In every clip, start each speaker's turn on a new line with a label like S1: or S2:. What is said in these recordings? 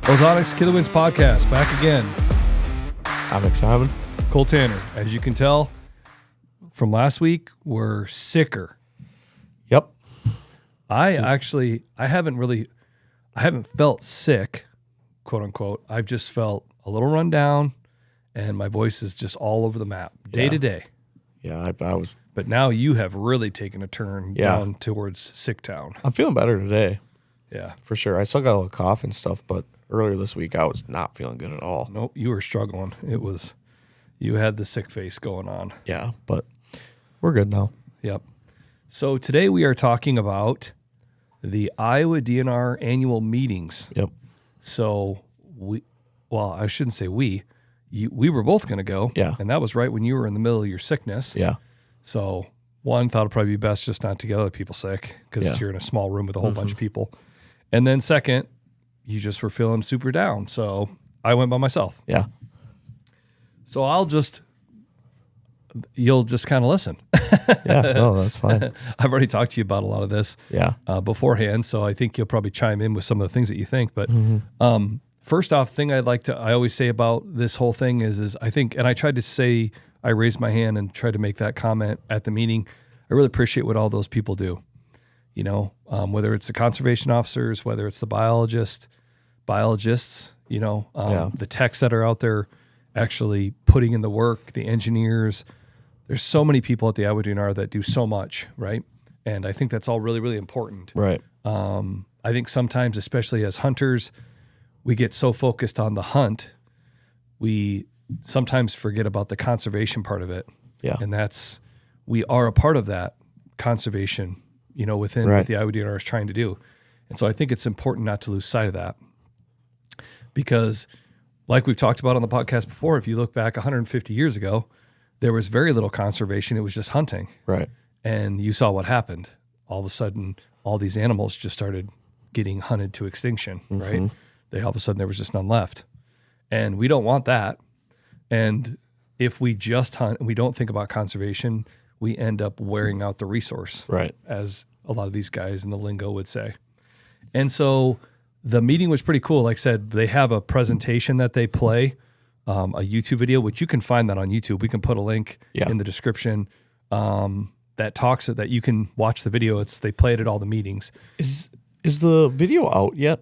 S1: Ozonics Killerwinds podcast back again.
S2: I'm excited.
S1: Cole Tanner. As you can tell from last week, we're sicker.
S2: Yep.
S1: I haven't felt sick, quote unquote. I've just felt a little run down and my voice is just all over the map day to day.
S2: Yeah, I was.
S1: But now you have really taken a turn down towards sick town.
S2: I'm feeling better today.
S1: Yeah.
S2: For sure. I still got a little cough and stuff, but earlier this week I was not feeling good at all.
S1: Nope, you were struggling. You had the sick face going on.
S2: Yeah, but we're good now.
S1: Yep. So today we are talking about the Iowa DNR annual meetings.
S2: Yep.
S1: So I shouldn't say we were both going to go.
S2: Yeah.
S1: And that was right when you were in the middle of your sickness.
S2: Yeah.
S1: So one, thought it'd probably be best just not to get other people sick because you're in a small room with a whole bunch of people. And then second, you just were feeling super down. So I went by myself.
S2: Yeah.
S1: So you'll just kind of listen.
S2: Yeah, no, that's fine.
S1: I've already talked to you about a lot of this beforehand, so I think you'll probably chime in with some of the things that you think. But first off, thing I always say about this whole thing is I think, and I tried to say, I raised my hand and tried to make that comment at the meeting. I really appreciate what all those people do. You know, whether it's the conservation officers, whether it's the biologists, the techs that are out there actually putting in the work, the engineers. There's so many people at the Iowa DNR that do so much, right? And I think that's all really, really important.
S2: Right.
S1: I think sometimes, especially as hunters, we get so focused on the hunt, we sometimes forget about the conservation part of it. Yeah. And we are a part of that conservation, within what the Iowa DNR is trying to do. And so I think it's important not to lose sight of that. Because like we've talked about on the podcast before, if you look back 150 years ago, there was very little conservation. It was just hunting.
S2: Right.
S1: And you saw what happened. All of a sudden, all these animals just started getting hunted to extinction, right? All of a sudden, there was just none left. And we don't want that. And if we just hunt and we don't think about conservation, we end up wearing out the resource,
S2: right? As
S1: a lot of these guys in the lingo would say. And so the meeting was pretty cool. Like I said, they have a presentation that they play, a YouTube video, which you can find that on YouTube. We can put a link in the description that talks that you can watch the video. They play it at all the meetings.
S2: Is the video out yet?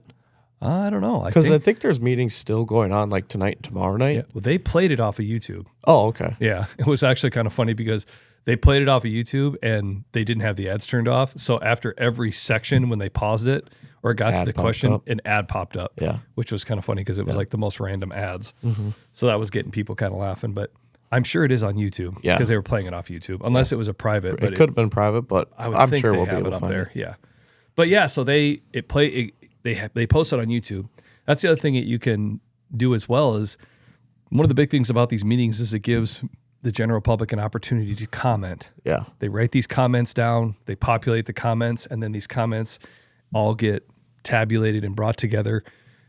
S1: I don't know.
S2: Because I think there's meetings still going on like tonight and tomorrow night.
S1: Yeah, well, they played it off of YouTube.
S2: Oh, okay.
S1: Yeah, it was actually kind of funny because they played it off of YouTube and they didn't have the ads turned off. So after every section, when they paused it or got to the question, an ad popped up. Yeah, which was kind of funny because it was like the most random ads. So that was getting people kind of laughing. But I'm sure it is on YouTube because they were playing it off YouTube, unless it was a private.
S2: But it could have been private, but I'm sure we'll be able to
S1: up
S2: find
S1: there.
S2: it.
S1: Yeah, but yeah, so they post it on YouTube. That's the other thing that you can do as well. Is one of the big things about these meetings is it gives the general public an opportunity to comment. Yeah. They write these comments down, they populate the comments, and then these comments all get tabulated and brought together.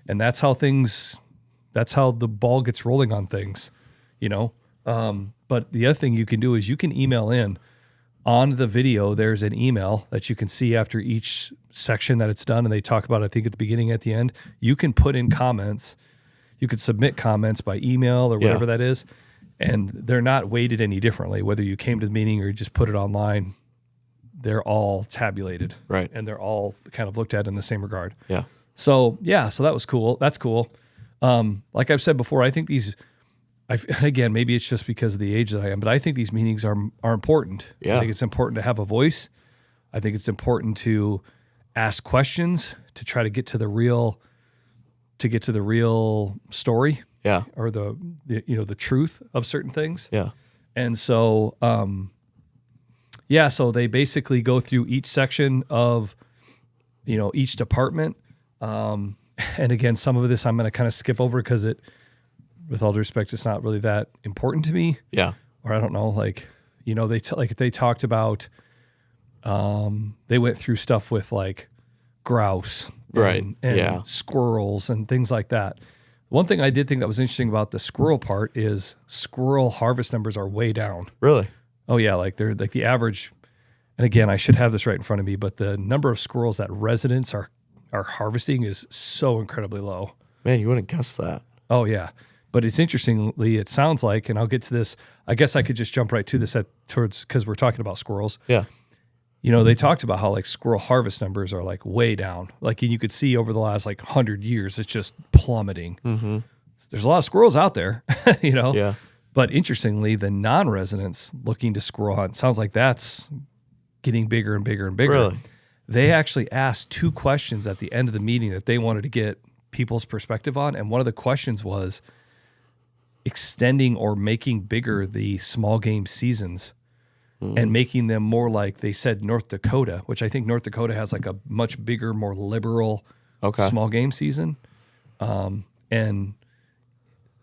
S1: And that's how the ball gets rolling on things, But the other thing you can do is you can email in. On the video, there's an email that you can see after each section that it's done, and they talk about, I think, at the beginning, at the end. You can put in comments. You could submit comments by email or whatever that is, and they're not weighted any differently. Whether you came to the meeting or you just put it online, they're all tabulated, right? And they're all kind of looked at in the same regard. Yeah. So that was cool. That's cool. Like I've said before, I think these. Again, maybe it's just because of the age that I am, but I think these meetings are important. Yeah. I think it's important to have a voice. I think it's important to ask questions to try to get to the real story. Yeah. Or the truth of certain things. Yeah. And so, so they basically go through each section of, each department. And again, some of this I'm going to kind of skip over because with all due respect, it's not really that important to me. Yeah. Or I don't know, they talked about, they went through stuff with like grouse, and squirrels and things like that. One thing I did think that was interesting about the squirrel part is squirrel harvest numbers are way down. Really? Oh yeah. Like they're like the average. And again, I should have this right in front of me, but the number of squirrels that residents are harvesting is so incredibly low.
S2: Man, you wouldn't guess that.
S1: Oh, yeah. But it's interestingly, it sounds like, and I'll get to this, I guess I could just jump right to this because we're talking about squirrels.
S2: Yeah.
S1: You know, they talked about how like squirrel harvest numbers are like way down. Like you could see over the last like 100 years, it's just plummeting.
S2: Mm-hmm.
S1: There's a lot of squirrels out there, you know?
S2: Yeah.
S1: But interestingly, the non-residents looking to squirrel hunt, sounds like that's getting bigger and bigger and bigger.
S2: Really?
S1: They actually asked 2 questions at the end of the meeting that they wanted to get people's perspective on. And one of the questions was extending or making bigger the small game seasons and making them more like they said North Dakota, which I think North Dakota has like a much bigger, more liberal small game season. And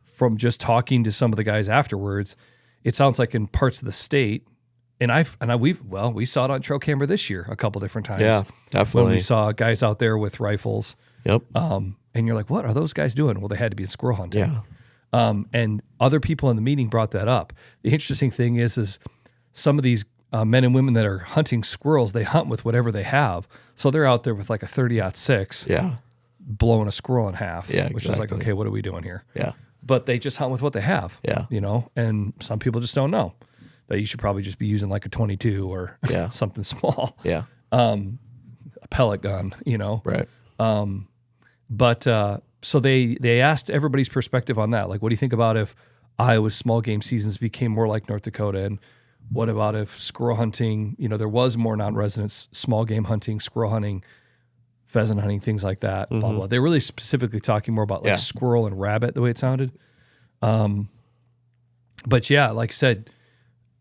S1: from just talking to some of the guys afterwards, it sounds like in parts of the state, we saw it on trail camera this year a couple different times.
S2: Yeah, definitely.
S1: When we saw guys out there with rifles.
S2: Yep.
S1: And you're like, what are those guys doing? Well, they had to be squirrel hunting.
S2: Yeah.
S1: And other people in the meeting brought that up. The interesting thing is some of these men and women that are hunting squirrels, they hunt with whatever they have. So they're out there with like a 30-06,
S2: Yeah.
S1: blowing a squirrel in half,
S2: Yeah,
S1: which is like, okay, what are we doing here?
S2: Yeah.
S1: But they just hunt with what they have.
S2: Yeah.
S1: You know, and some people just don't know that you should probably just be using like a 22 or
S2: Yeah.
S1: something small,
S2: Yeah.
S1: a pellet gun, you know?
S2: Right.
S1: But so they asked everybody's perspective on that. Like, what do you think about if Iowa's small game seasons became more like North Dakota? And what about if squirrel hunting, you know, there was more non-residents, small game hunting, squirrel hunting, pheasant hunting, things like that, blah, blah. They're really specifically talking more about like squirrel and rabbit, the way it sounded. But yeah, like I said,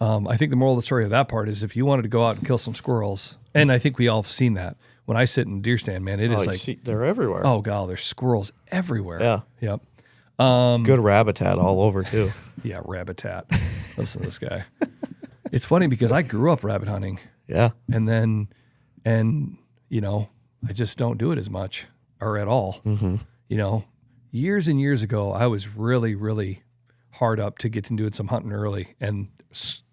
S1: I think the moral of the story of that part is if you wanted to go out and kill some squirrels, and I think we all have seen that. When I sit in a deer stand, man, it is like,
S2: they're everywhere.
S1: oh god, there's squirrels everywhere.
S2: Yeah.
S1: Yep.
S2: Good rabbitat all over too.
S1: Yeah, rabbitat. Listen to this guy. It's funny because I grew up rabbit hunting,
S2: Yeah.
S1: and you know, I just don't do it as much or at all.
S2: Mm-hmm.
S1: You know, years and years ago, I was really, really hard up to get to doing some hunting early, and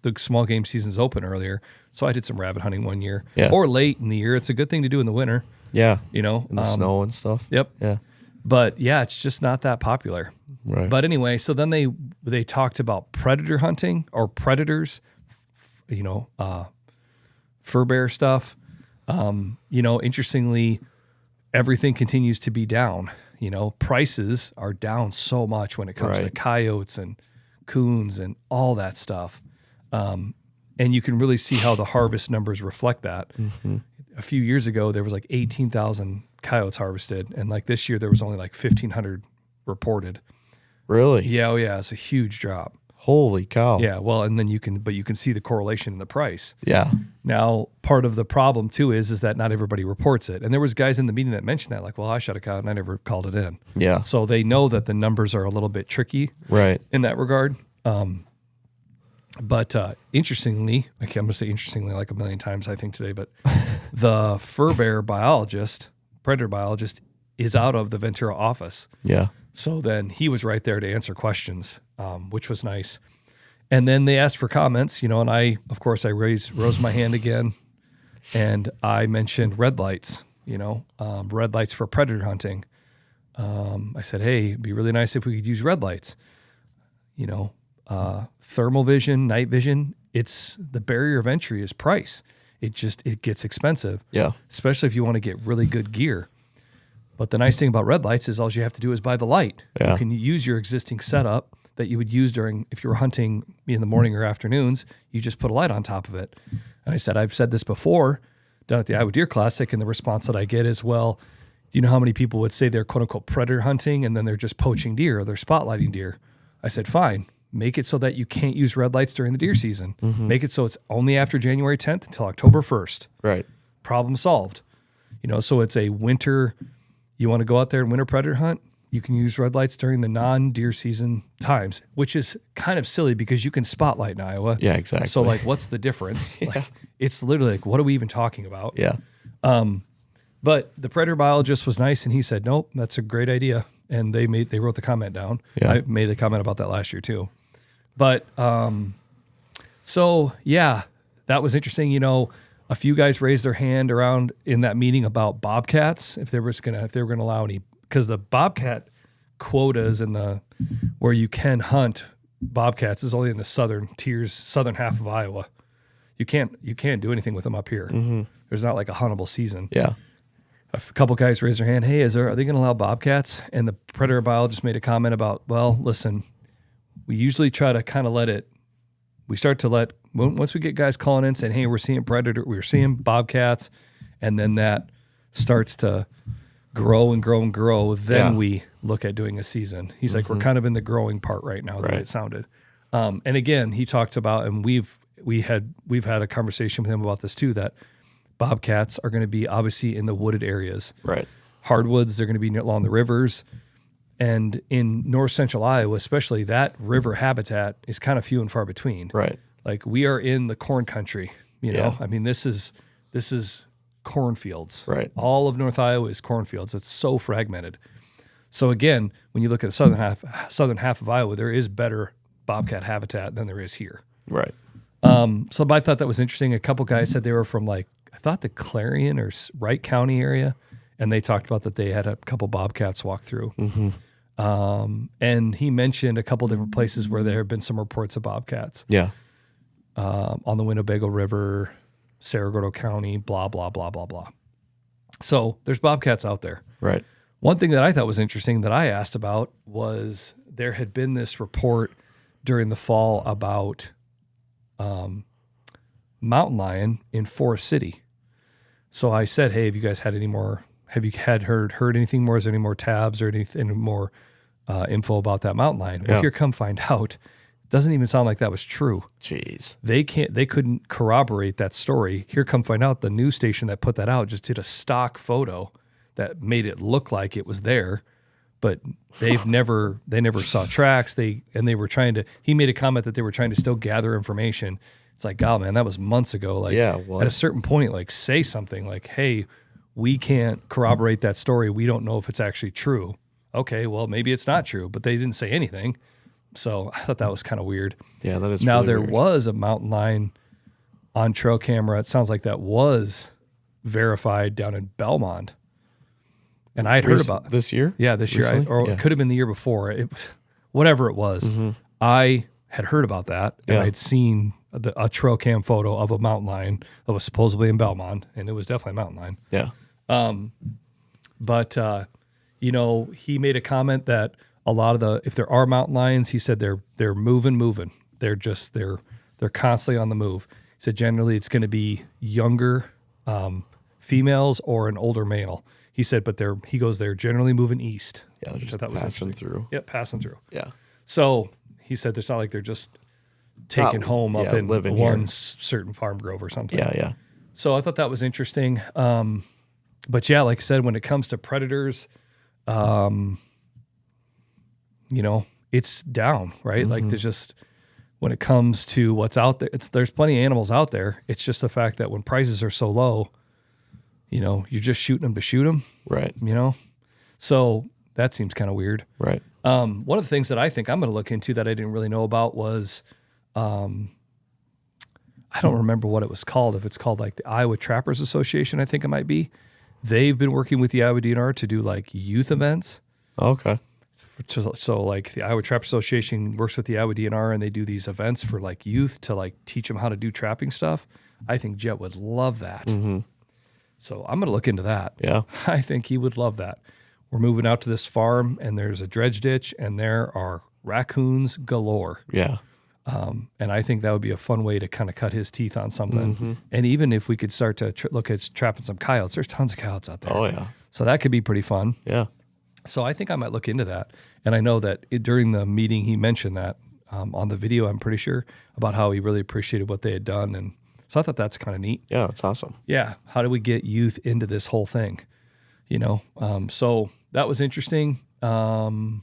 S1: the small game season's open earlier. So I did some rabbit hunting one year, or late in the year. It's a good thing to do in the winter.
S2: Yeah.
S1: You know,
S2: In the snow and stuff.
S1: Yep.
S2: Yeah.
S1: But yeah, it's just not that popular.
S2: Right.
S1: But anyway, so then they talked about predator hunting or predators, you know, fur bear stuff. You know, interestingly, everything continues to be down. You know, prices are down so much when it comes to coyotes and coons and all that stuff. And you can really see how the harvest numbers reflect that.
S2: Mm-hmm.
S1: A few years ago, there was like 18,000 coyotes harvested. And like this year, there was only like 1,500 reported.
S2: Really?
S1: Yeah. Oh yeah. It's a huge drop.
S2: Holy cow.
S1: Yeah. Well, and then you can see the correlation in the price.
S2: Yeah.
S1: Now, part of the problem too is that not everybody reports it. And there was guys in the meeting that mentioned that, like, well, I shot a cow and I never called it in.
S2: Yeah.
S1: So they know that the numbers are a little bit tricky in that regard. But interestingly, I'm going to say interestingly like a million times, I think today, but the fur bear biologist, predator biologist is out of the Ventura office.
S2: Yeah.
S1: So then he was right there to answer questions, which was nice. And then they asked for comments, you know, and I, of course, I rose my hand again, and I mentioned red lights, you know, red lights for predator hunting. I said, hey, it'd be really nice if we could use red lights. You know, thermal vision, night vision, it's the barrier of entry is price. It gets expensive. Yeah. Especially if you want to get really good gear. But the nice thing about red lights is all you have to do is buy the light. Yeah. You can use your existing setup that you would use if you were hunting in the morning or afternoons. You just put a light on top of it. And I said, I've said this before, done at the Iowa Deer Classic, and the response that I get is, well, do you know how many people would say they're quote unquote predator hunting and then they're just poaching deer or they're spotlighting deer? I said, fine, make it so that you can't use red lights during the deer season. Mm-hmm. Make it so it's only after January 10th until October 1st. Right. Problem solved. You know, so it's a winter. You want to go out there and winter predator hunt, you can use red lights during the non-deer season times, which is kind of silly because you can spotlight in Iowa. Yeah, exactly. So, like, what's the difference? Yeah. Like, it's literally like, what are we even talking about? Yeah. But the predator biologist was nice, and he said, nope, that's a great idea. And they wrote the comment down. Yeah. I made a comment about that last year too. But so yeah, that was interesting. You know, a few guys raised their hand around in that meeting about bobcats, if they were going to allow any, because the bobcat quotas and where you can hunt bobcats is only in the southern half of Iowa. You can't do anything with them up here. There's not like a huntable season.
S2: Yeah.
S1: A couple guys raised their hand. Hey, are they going to allow bobcats? And the predator biologist made a comment about, well, listen, we usually try to kind of once we get guys calling in saying, hey, we're seeing bobcats, and then that starts to grow and grow and grow, then we look at doing a season. He's like, we're kind of in the growing part right now, the way it sounded. And again, he talked about, and we've had a conversation with him about this too, that bobcats are going to be obviously in the wooded areas.
S2: Right.
S1: Hardwoods, they're going to be along the rivers. And in north central Iowa, especially, that river habitat is kind of few and far between.
S2: Right.
S1: Like, we are in the corn country, you know?
S2: Yeah.
S1: I mean, this is cornfields.
S2: Right.
S1: All of North Iowa is cornfields. It's so fragmented. So again, when you look at the southern half of Iowa, there is better bobcat habitat than there is here.
S2: Right.
S1: So I thought that was interesting. A couple guys said they were from, like, I thought the Clarion or Wright County area, and they talked about that they had a couple bobcats walk through. And he mentioned a couple different places where there have been some reports of bobcats.
S2: Yeah.
S1: On the Winnebago River, Saragordo County, blah, blah, blah, blah, blah. So there's bobcats out there.
S2: Right.
S1: One thing that I thought was interesting that I asked about was there had been this report during the fall about mountain lion in Forest City. So I said, hey, have you guys had any more? Have you heard anything more? Is there any more tabs or anything more info about that mountain lion? Well, here come find out. Doesn't even sound like that was true.
S2: Jeez.
S1: They couldn't corroborate that story. Here come find out the news station that put that out just did a stock photo that made it look like it was there, but they never saw tracks. He made a comment that they were trying to still gather information. It's like, God, man, that was months ago. Like, at a certain point, like, say something like, hey, we can't corroborate that story. We don't know if it's actually true. Okay, well, maybe it's not true, but they didn't say anything. So I thought that was kind of weird.
S2: Yeah, that is.
S1: Now,
S2: really
S1: there
S2: weird.
S1: was a mountain lion on trail camera. It sounds like that was verified down in Belmont. And I had heard about
S2: this year.
S1: Yeah, this year, it could have been the year before. Whatever it was, I had heard about that, and I'd seen a trail cam photo of a mountain lion that was supposedly in Belmont, and it was definitely a mountain lion.
S2: Yeah.
S1: But he made a comment that a lot of if there are mountain lions, he said they're moving. They're constantly on the move. He said generally it's going to be younger females or an older male. He said, but they're generally moving east.
S2: Yeah, they're just passing through.
S1: Yep, passing through.
S2: Yeah.
S1: So he said it's not like they're just taken home up in one certain farm grove or something.
S2: Yeah.
S1: So I thought that was interesting. But yeah, like I said, when it comes to predators, it's down, right? Like there's just, when it comes to what's out there, there's plenty of animals out there. It's just the fact that when prices are so low, you're just shooting them to shoot them.
S2: Right.
S1: So that seems kind of weird.
S2: Right.
S1: One of the things that I think I'm going to look into that I didn't really know about was, I don't remember what it was called. If it's called like the Iowa Trappers Association, I think it might be. They've been working with the Iowa DNR to do like youth events.
S2: Okay.
S1: So like the Iowa Trappers Association works with the Iowa DNR and they do these events for like youth to like teach them how to do trapping stuff. I think Jet would love that. So I'm going to look into that.
S2: Yeah.
S1: I think he would love that. We're moving out to this farm and there's a dredge ditch and there are raccoons galore.
S2: Yeah.
S1: And I think that would be a fun way to kind of cut his teeth on something. And even if we could start to look at trapping some coyotes, there's tons of coyotes out there.
S2: Oh, yeah.
S1: So that could be pretty fun.
S2: Yeah.
S1: So I think I might look into that. And I know that during the meeting, he mentioned that on the video, I'm pretty sure, about how he really appreciated what they had done. And so I thought that's kind of neat.
S2: Yeah, that's awesome.
S1: Yeah. How do we get youth into this whole thing? So that was interesting. They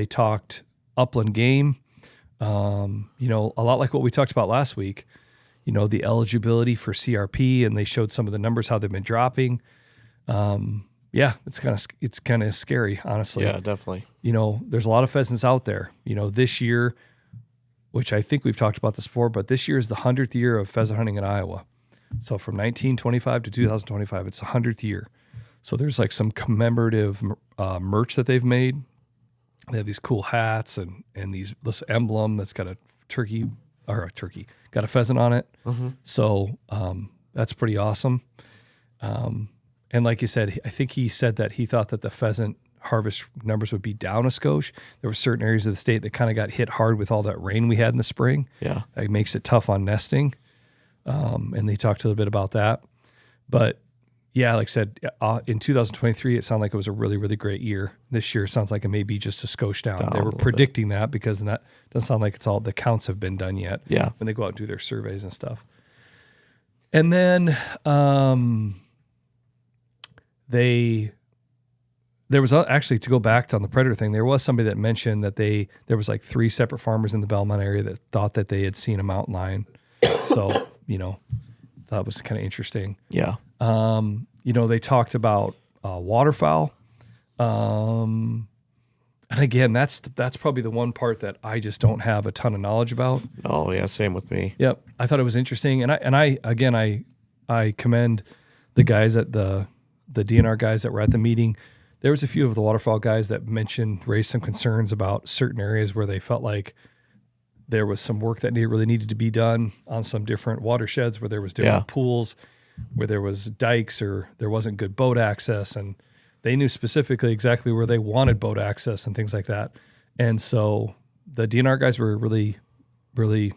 S1: talked upland game, a lot like what we talked about last week, the eligibility for CRP, and they showed some of the numbers, how they've been dropping. It's kind of scary, honestly.
S2: Yeah, definitely.
S1: There's a lot of pheasants out there, this year, which I think we've talked about this before, but this year is the 100th year of pheasant hunting in Iowa. So from 1925 to 2025, it's the 100th year. So there's like some commemorative merch that they've made. They have these cool hats and this emblem that's got a got a pheasant on it.
S2: Mm-hmm.
S1: So that's pretty awesome. And like you said, I think he said that he thought that the pheasant harvest numbers would be down a skosh. There were certain areas of the state that kind of got hit hard with all that rain we had in the spring.
S2: Yeah.
S1: It makes it tough on nesting. And they talked a little bit about that. But yeah, like I said, in 2023, it sounded like it was a really, really great year. This year, it sounds like it may be just a skosh down. They were predicting that because that doesn't sound like it's all the counts have been done yet.
S2: Yeah.
S1: When they go out and do their surveys and stuff. And then there was actually, to go back on the predator thing, there was somebody that mentioned that there was like 3 separate farmers in the Belmont area that thought that they had seen a mountain lion. So, that was kind of interesting.
S2: Yeah.
S1: They talked about waterfowl. And again, that's probably the one part that I just don't have a ton of knowledge about.
S2: Oh yeah, same with me.
S1: Yep. I thought it was interesting. And I commend the guys at the DNR guys that were at the meeting. There was a few of the waterfowl guys that raised some concerns about certain areas where they felt like there was some work that really needed to be done on some different watersheds where there was different pools, where there was dikes or there wasn't good boat access. And they knew specifically exactly where they wanted boat access and things like that. And so the DNR guys were really, really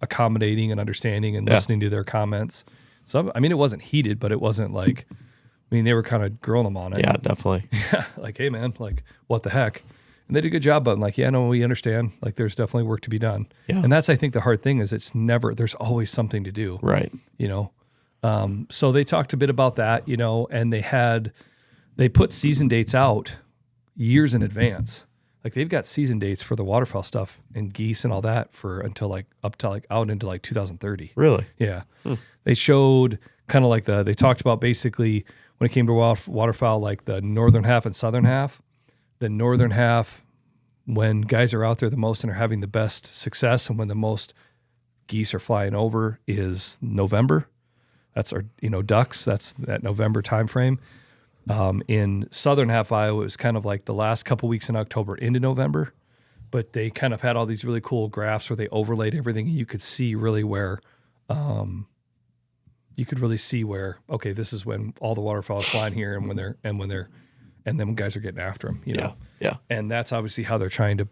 S1: accommodating and understanding and listening to their comments. So, it wasn't heated, but it wasn't like, they were kind of grilling them on it.
S2: Yeah, definitely.
S1: Yeah, like, hey, man, like, what the heck? And they did a good job, but I'm like, yeah, no, we understand. Like, there's definitely work to be done. Yeah. And that's, I think, the hard thing is there's always something to do.
S2: Right.
S1: So they talked a bit about that, and they put season dates out years in advance. Like, they've got season dates for the waterfowl stuff and geese and all that up to out into 2030.
S2: Really?
S1: Yeah. They showed kind of they talked about basically when it came to waterfowl, like the northern half and southern half. The northern half, when guys are out there the most and are having the best success and when the most geese are flying over is November. That's our, ducks. That's that November timeframe. In southern half Iowa, it was kind of like the last couple weeks in October into November. But they kind of had all these really cool graphs where they overlaid everything and you could see really where okay, this is when all the waterfowl are flying here and and then guys are getting after them,
S2: Yeah.
S1: And that's obviously how they're trying to,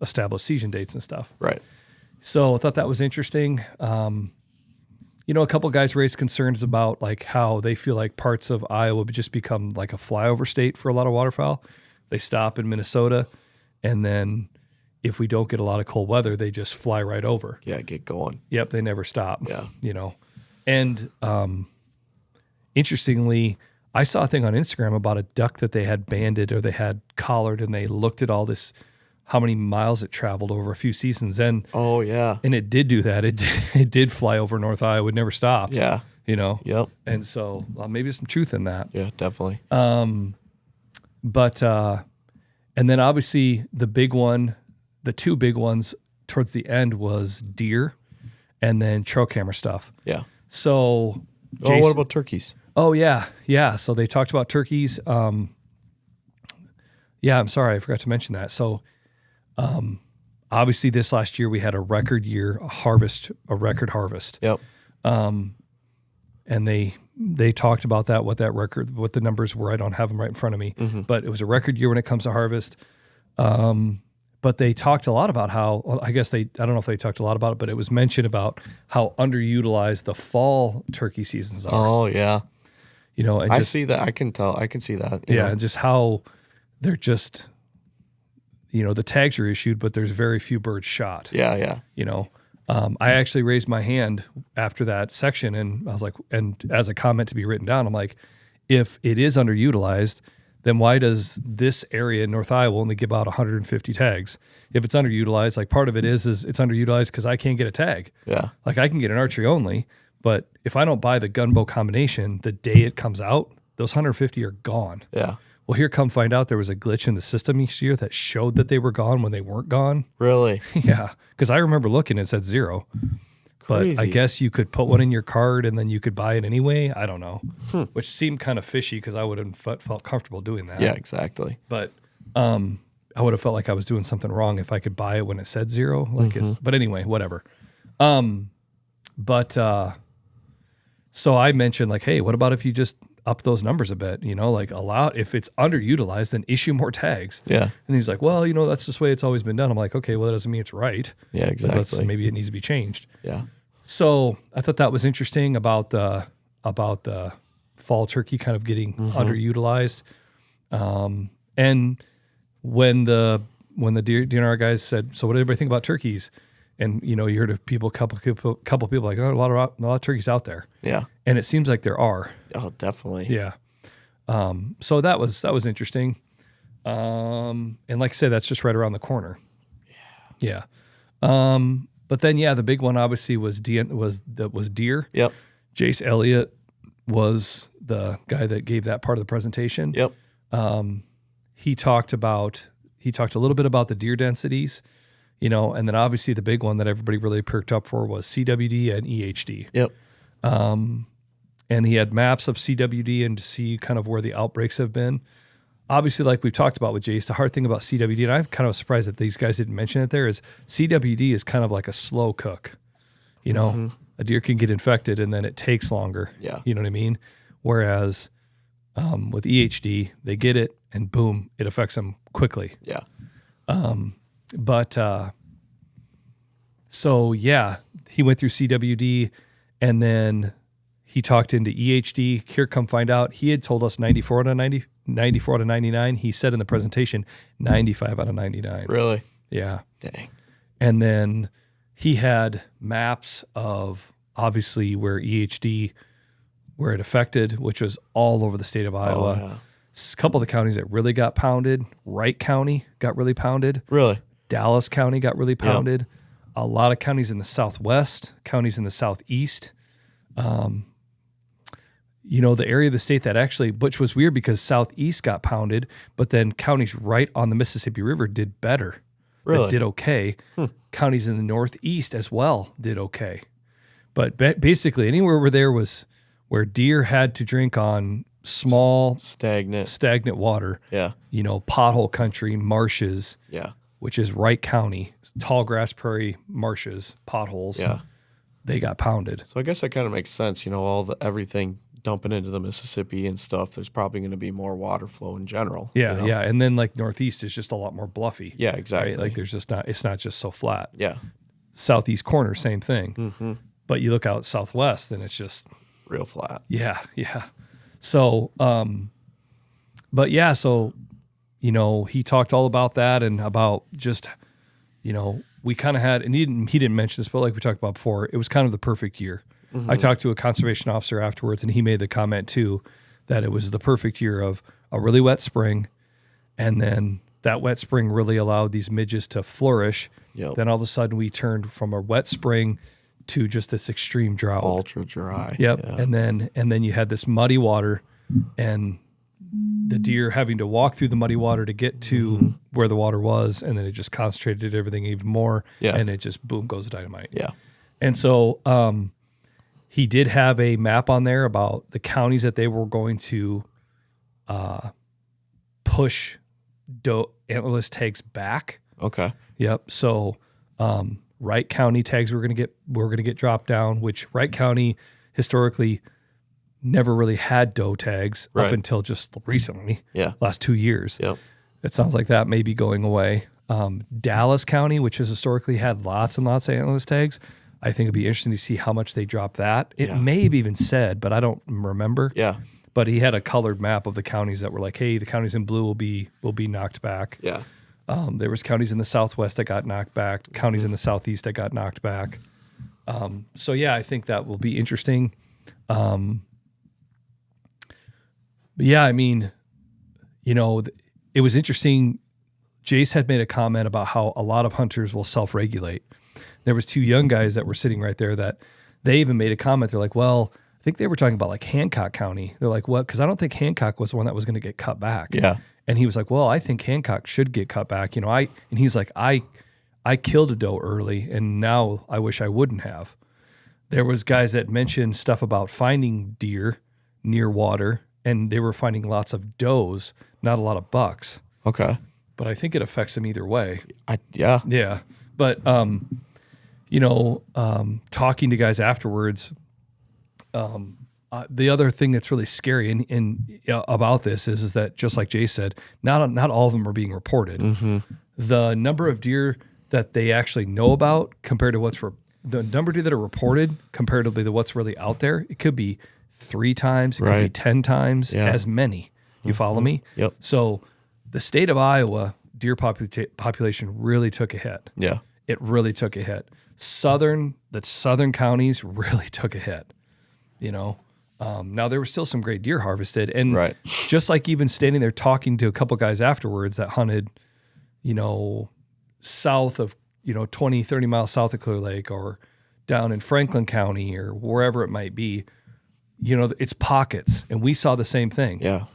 S1: establish season dates and stuff.
S2: Right.
S1: So I thought that was interesting. A couple of guys raised concerns about like how they feel like parts of Iowa would just become like a flyover state for a lot of waterfowl. They stop in Minnesota, and then if we don't get a lot of cold weather, they just fly right over.
S2: Yeah, get going.
S1: Yep, they never stop.
S2: Yeah.
S1: And interestingly, I saw a thing on Instagram about a duck that they had banded or they had collared, and they looked at all this, how many miles it traveled over a few seasons. And
S2: oh yeah,
S1: and it did do that. It did fly over North Iowa. It never stopped.
S2: Yeah. Yep.
S1: And so maybe there's some truth in that.
S2: Yeah, definitely.
S1: But and then obviously the two big ones towards the end was deer and then trail camera stuff.
S2: Yeah.
S1: So
S2: Jason, what about turkeys?
S1: Oh yeah. So they talked about turkeys. I'm sorry, I forgot to mention that. So, obviously this last year we had a record year, a record harvest.
S2: Yep.
S1: And they talked about that, what the numbers were. I don't have them right in front of me, but it was a record year when it comes to harvest. But they talked a lot about how, I don't know if they talked a lot about it, but it was mentioned about how underutilized the fall turkey seasons are.
S2: Oh yeah.
S1: And
S2: I see that. I can see that.
S1: And just how they're just, the tags are issued, but there's very few birds shot.
S2: Yeah.
S1: I actually raised my hand after that section, and I was like, and as a comment to be written down, I'm like, if it is underutilized, then why does this area in North Iowa only give out 150 tags? If it's underutilized, like part of it is it's underutilized because I can't get a tag.
S2: Yeah. Like
S1: I can get an archery only, but if I don't buy the gunbow combination the day it comes out, those 150 are gone.
S2: Yeah.
S1: Well, here come find out there was a glitch in the system each year that showed that they were gone when they weren't gone.
S2: Really?
S1: Yeah. Because I remember looking and it said 0. But I
S2: Crazy.
S1: guess you could put one in your card and then you could buy it anyway. I don't know, which seemed kind of fishy because I would have felt comfortable doing that.
S2: Yeah, exactly.
S1: But I would have felt like I was doing something wrong if I could buy it when it said 0. But anyway, whatever. So I mentioned like, hey, what about if you just up those numbers a bit? Like allow, if it's underutilized, then issue more tags.
S2: Yeah.
S1: And he's like, well, that's just the way it's always been done. I'm like, okay, well, that doesn't mean it's right.
S2: Yeah, exactly.
S1: Maybe it needs to be changed.
S2: Yeah.
S1: So I thought that was interesting about the fall turkey kind of getting underutilized. And when the DNR guys said, so what did everybody think about turkeys? And you heard of people, couple people like, oh, a lot of turkeys out there.
S2: Yeah.
S1: And it seems like there are.
S2: Oh, definitely.
S1: Yeah. So that was interesting. And like I said, that's just right around the corner. Yeah. But then the big one obviously was deer.
S2: Yep.
S1: Jace Elliott was the guy that gave that part of the presentation.
S2: Yep.
S1: He talked a little bit about the deer densities, and then obviously the big one that everybody really perked up for was CWD and EHD.
S2: Yep.
S1: And he had maps of CWD and to see kind of where the outbreaks have been. Obviously, like we've talked about with Jace, the hard thing about CWD, and I'm kind of surprised that these guys didn't mention it there, is CWD is kind of like a slow cook. A deer can get infected and then it takes longer.
S2: Yeah.
S1: You know what I mean? Whereas with EHD, they get it and boom, it affects them quickly.
S2: Yeah.
S1: So he went through CWD and then he talked into EHD. Here, come find out, he had told us 94 out of 99. He said in the presentation, 95 out of 99.
S2: Really?
S1: Yeah.
S2: Dang.
S1: And then he had maps of obviously where it affected, which was all over the state of Iowa.
S2: Oh, yeah.
S1: A couple of the counties that really got pounded. Wright County got really pounded.
S2: Really?
S1: Dallas County got really pounded. A lot of counties in the southwest, counties in the southeast. The area of the state that actually, which was weird because southeast got pounded, but then counties right on the Mississippi River did better.
S2: Really?
S1: That did okay. Counties in the northeast as well did okay. But basically anywhere where deer had to drink on small, stagnant water.
S2: Yeah.
S1: Pothole country, marshes.
S2: Yeah.
S1: Which is Wright County, tall grass prairie, marshes, potholes.
S2: Yeah.
S1: They got pounded.
S2: So I guess that kind of makes sense. Everything dumping into the Mississippi and stuff, there's probably going to be more water flow in general.
S1: Yeah, yeah. And then like northeast is just a lot more bluffy.
S2: Yeah, exactly.
S1: Right? Like it's not just so flat.
S2: Yeah.
S1: Southeast corner, same thing. But you look out southwest and it's just
S2: real flat.
S1: Yeah, yeah. So, he talked all about that and about just, we kind of had, and he didn't mention this, but like we talked about before, it was kind of the perfect year. I talked to a conservation officer afterwards and he made the comment too, that it was the perfect year of a really wet spring. And then that wet spring really allowed these midges to flourish.
S2: Yep.
S1: Then all of a sudden we turned from a wet spring to just this extreme drought.
S2: Ultra dry.
S1: Yep.
S2: Yeah.
S1: And then you had this muddy water and the deer having to walk through the muddy water to get to where the water was. And then it just concentrated everything even more.
S2: Yeah.
S1: And it just boom goes dynamite.
S2: Yeah.
S1: And so he did have a map on there about the counties that they were going to push antlerless tags back.
S2: Okay.
S1: Yep. So Wright County tags were going to get dropped down, which Wright County historically never really had doe tags up until just recently.
S2: Yeah.
S1: Last 2 years.
S2: Yep.
S1: It sounds like that may be going away. Dallas County, which has historically had lots and lots of antlerless tags, I think it'd be interesting to see how much they drop that. It may have even said, but I don't remember.
S2: Yeah.
S1: But he had a colored map of the counties that were like, hey, the counties in blue will be knocked back.
S2: Yeah.
S1: There was counties in the southwest that got knocked back, counties in the southeast that got knocked back. So I think that will be interesting. But yeah, I mean, it was interesting. Jace had made a comment about how a lot of hunters will self-regulate. There was 2 young guys that were sitting right there that they even made a comment. They're like, well, I think they were talking about like Hancock County. They're like, what? Because I don't think Hancock was the one that was going to get cut back.
S2: Yeah.
S1: And he was like, well, I think Hancock should get cut back. And he's like, I killed a doe early and now I wish I wouldn't have. there was guys that mentioned stuff about finding deer near water, and they were finding lots of does, not a lot of bucks.
S2: Okay.
S1: But I think it affects them either way.
S2: Yeah.
S1: Yeah. But, talking to guys afterwards, the other thing that's really scary about this is that, just like Jay said, not all of them are being reported.
S2: Mm-hmm.
S1: The number of deer that they actually know about compared to the number of deer that are reported comparatively to what's really out there, it could be 3 times, it could be 10 times as many. You follow me?
S2: Yep.
S1: So the state of Iowa deer population really took a hit.
S2: Yeah.
S1: It really took a hit. The southern counties really took a hit. Now there were still some great deer harvested, and just like even standing there talking to a couple guys afterwards that hunted, south of 20, 30 miles south of Clear Lake or down in Franklin County or wherever it might be, it's pockets, and we saw the same thing.
S2: Yeah.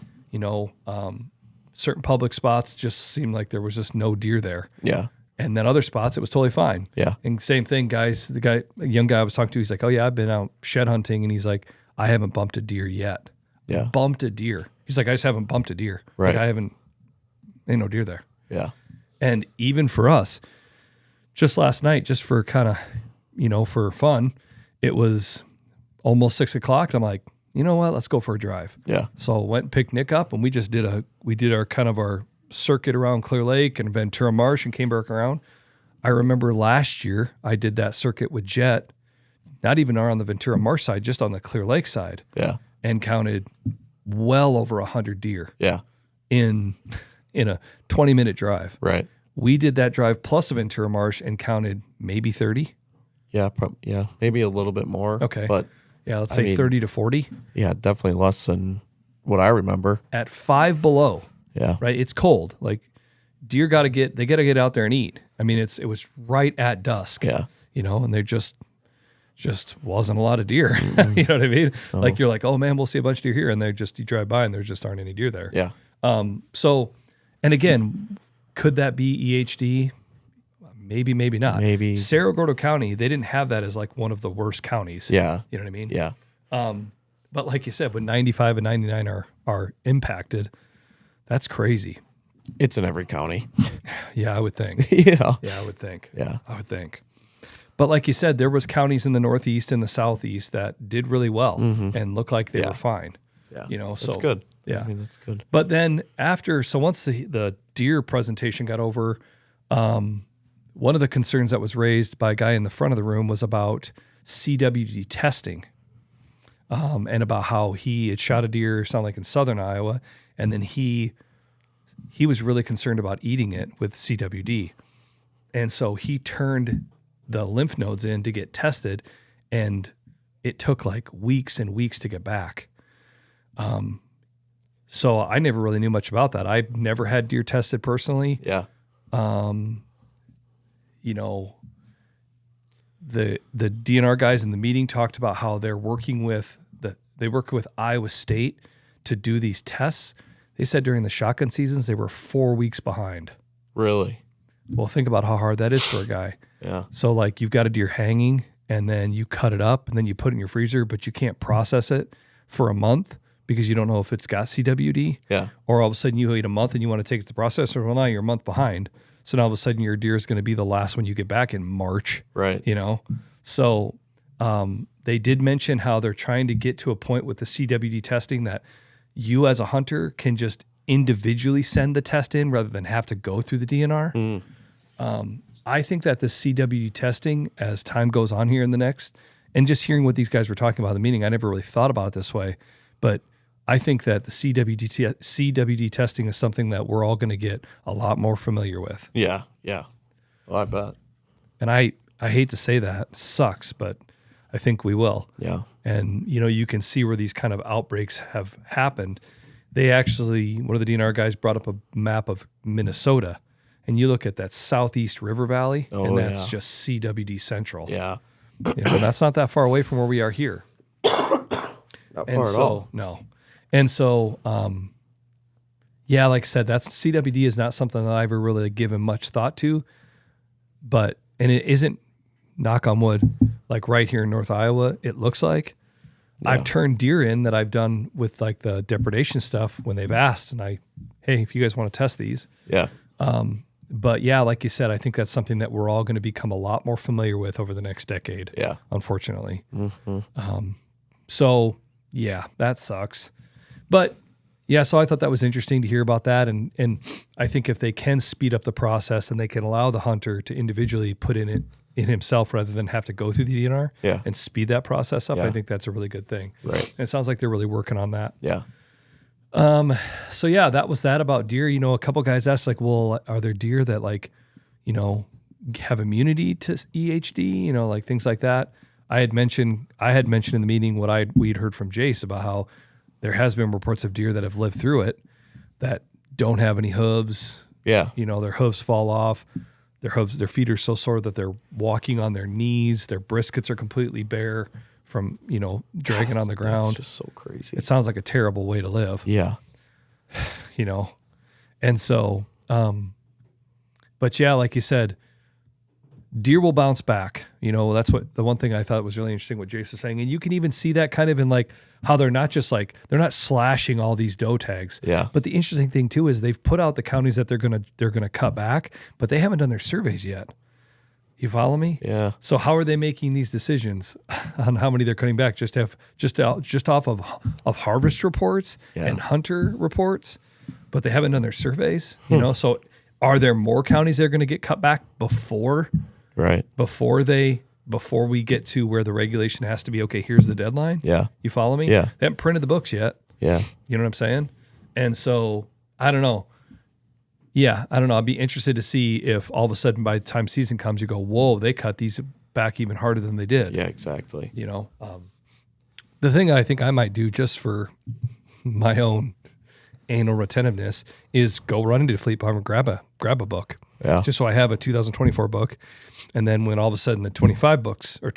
S1: Certain public spots just seemed like there was just no deer there.
S2: Yeah.
S1: And then other spots, it was totally fine.
S2: Yeah.
S1: And same thing, guys. A young guy I was talking to, he's like, "Oh yeah, I've been out shed hunting," and he's like, "I haven't bumped a deer yet."
S2: Yeah.
S1: Bumped a deer. He's like, "I just haven't bumped a deer.
S2: Right.
S1: Like ain't no deer there."
S2: Yeah.
S1: And even for us, just last night, just for kind of, for fun, it was almost 6:00. And I'm like, you know what? Let's go for a drive.
S2: Yeah.
S1: So I went and picked Nick up, and we did our circuit around Clear Lake and Ventura Marsh and came back around. I remember last year I did that circuit with Jet, not even on the Ventura Marsh side, just on the Clear Lake side.
S2: Yeah.
S1: And counted well over 100 deer.
S2: Yeah.
S1: In a 20-minute drive.
S2: Right.
S1: We did that drive plus a Ventura Marsh and counted maybe 30.
S2: Yeah. Maybe a little bit more.
S1: Okay.
S2: But
S1: yeah, let's say 30 to 40.
S2: Yeah, definitely less than what I remember.
S1: At 5 below.
S2: Yeah.
S1: Right. It's cold. Like deer got to get out there and eat. I mean, it was right at dusk.
S2: Yeah.
S1: And there just wasn't a lot of deer. Mm-hmm. You know what I mean? Oh. Like you're like, oh man, we'll see a bunch of deer here, and you drive by and there just aren't any deer there.
S2: Yeah.
S1: So, and again, could that be EHD? Maybe, maybe not.
S2: Maybe.
S1: Cerro Gordo County, they didn't have that as like one of the worst counties.
S2: Yeah.
S1: You know what I mean?
S2: Yeah.
S1: But like you said, when 95 and 99 are impacted, that's crazy.
S2: It's in every county.
S1: Yeah, I would think.
S2: Yeah,
S1: I would think.
S2: Yeah.
S1: I would think. But like you said, there was counties in the Northeast and the Southeast that did really well and looked like they were fine.
S2: Yeah.
S1: So
S2: that's good.
S1: Yeah.
S2: I mean, that's good.
S1: But then once the deer presentation got over, one of the concerns that was raised by a guy in the front of the room was about CWD testing, and about how he had shot a deer, sound like in southern Iowa, and then he was really concerned about eating it with CWD. And so he turned the lymph nodes in to get tested, and it took like weeks and weeks to get back. So I never really knew much about that. I've never had deer tested personally.
S2: Yeah.
S1: The DNR guys in the meeting talked about how they're working with Iowa State to do these tests. They said during the shotgun seasons, they were 4 weeks behind.
S2: Really?
S1: Well, think about how hard that is for a guy.
S2: Yeah.
S1: So like you've got a deer hanging and then you cut it up and then you put it in your freezer, but you can't process it for a month because you don't know if it's got CWD.
S2: Yeah.
S1: Or all of a sudden you wait a month and you want to take it to the processor. Well, now you're a month behind. So now all of a sudden your deer is going to be the last one you get back in March.
S2: Right.
S1: So they did mention how they're trying to get to a point with the CWD testing that you as a hunter can just individually send the test in rather than have to go through the DNR. I think that the CWD testing, as time goes on here in the next, and just hearing what these guys were talking about in the meeting, I never really thought about it this way, but I think that the CWD testing is something that we're all going to get a lot more familiar with.
S2: Yeah, yeah. Well, I bet.
S1: And I hate to say that. It sucks, but I think we will.
S2: Yeah.
S1: And, you can see where these kind of outbreaks have happened. They actually, one of the DNR guys brought up a map of Minnesota, and you look at that southeast river valley, and that's just CWD central.
S2: Yeah.
S1: That's not that far away from where we are here.
S2: Not far at all.
S1: No. And so, like I said, CWD is not something that I've ever really given much thought to, and it isn't, knock on wood, like right here in North Iowa, it looks like. I've turned deer in that I've done with like the depredation stuff when they've asked, and hey, if you guys want to test these.
S2: Yeah.
S1: But yeah, like you said, I think that's something that we're all going to become a lot more familiar with over the next decade.
S2: Yeah.
S1: Unfortunately. So yeah, that sucks. But yeah, so I thought that was interesting to hear about that. And I think if they can speed up the process and they can allow the hunter to individually put in himself rather than have to go through the DNR and speed that process up, I think that's a really good thing.
S2: Right.
S1: And it sounds like they're really working on that.
S2: Yeah.
S1: So yeah, that was that about deer. You know, a couple guys asked like, well, are there deer that like, you know, have immunity to EHD, you know, like things like that. I had mentioned in the meeting what we'd heard from Jace about how there has been reports of deer that have lived through it that don't have any hooves.
S2: Yeah.
S1: You know, their hooves fall off. Their feet are so sore that they're walking on their knees. Their briskets are completely bare from, you know, dragging on the ground.
S2: That's just so crazy.
S1: It sounds like a terrible way to live.
S2: Yeah.
S1: You know, and so, but yeah, like you said, deer will bounce back. You know, that's what the one thing I thought was really interesting what Jace was saying. And you can even see that kind of in like how they're not just like, they're not slashing all these doe tags.
S2: Yeah.
S1: But the interesting thing too is they've put out the counties that they're going to cut back, but they haven't done their surveys yet. You follow me?
S2: Yeah.
S1: So how are they making these decisions on how many they're cutting back? Just off of harvest reports and hunter reports, but they haven't done their surveys. You know, so are there more counties that are going to get cut back before we get to where the regulation has to be? Okay, here's the deadline.
S2: Yeah.
S1: You follow me?
S2: Yeah.
S1: They haven't printed the books yet.
S2: Yeah.
S1: You know what I'm saying? And so I don't know. Yeah, I don't know. I'd be interested to see if all of a sudden by the time season comes, you go, whoa, they cut these back even harder than they did.
S2: Yeah, exactly.
S1: You know, the thing that I think I might do just for my own anal retentiveness is go run into Fleet Farm and grab a book.
S2: Yeah.
S1: Just so I have a 2024 book. And then when all of a sudden the 25 books or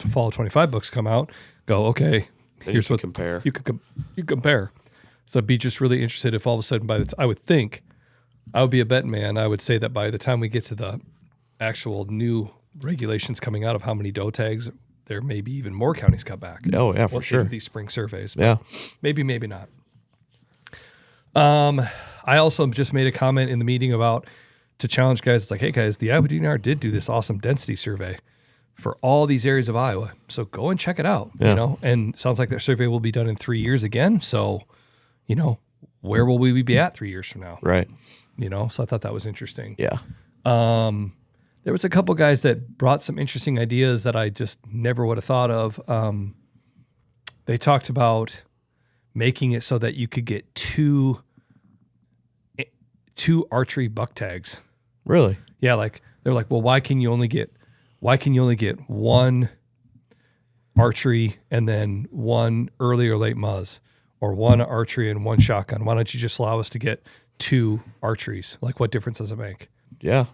S1: fall 25 books come out, go, okay,
S2: Then
S1: here's what
S2: compare.
S1: you compare. So I'd be just really interested if all of a sudden I would think, I would be a betting man. I would say that by the time we get to the actual new regulations coming out of how many doe tags, there may be even more counties cut back.
S2: Oh yeah, for sure.
S1: These spring surveys.
S2: Yeah.
S1: Maybe not. I also just made a comment in the meeting to challenge guys. It's like, hey guys, the Iowa DNR did do this awesome density survey for all these areas of Iowa. So go and check it out.
S2: Yeah.
S1: You know, and sounds like their survey will be done in 3 years again. So, you know, where will we be at 3 years from now?
S2: Right.
S1: You know, so I thought that was interesting.
S2: Yeah.
S1: There was a couple guys that brought some interesting ideas that I just never would have thought of. They talked about making it so that you could get two archery buck tags.
S2: Really?
S1: Yeah, like they're like, well, why can you only get one archery and then one early or late muzz, or one archery and one shotgun? Why don't you just allow us to get two archeries? Like, what difference does it make?
S2: Yeah.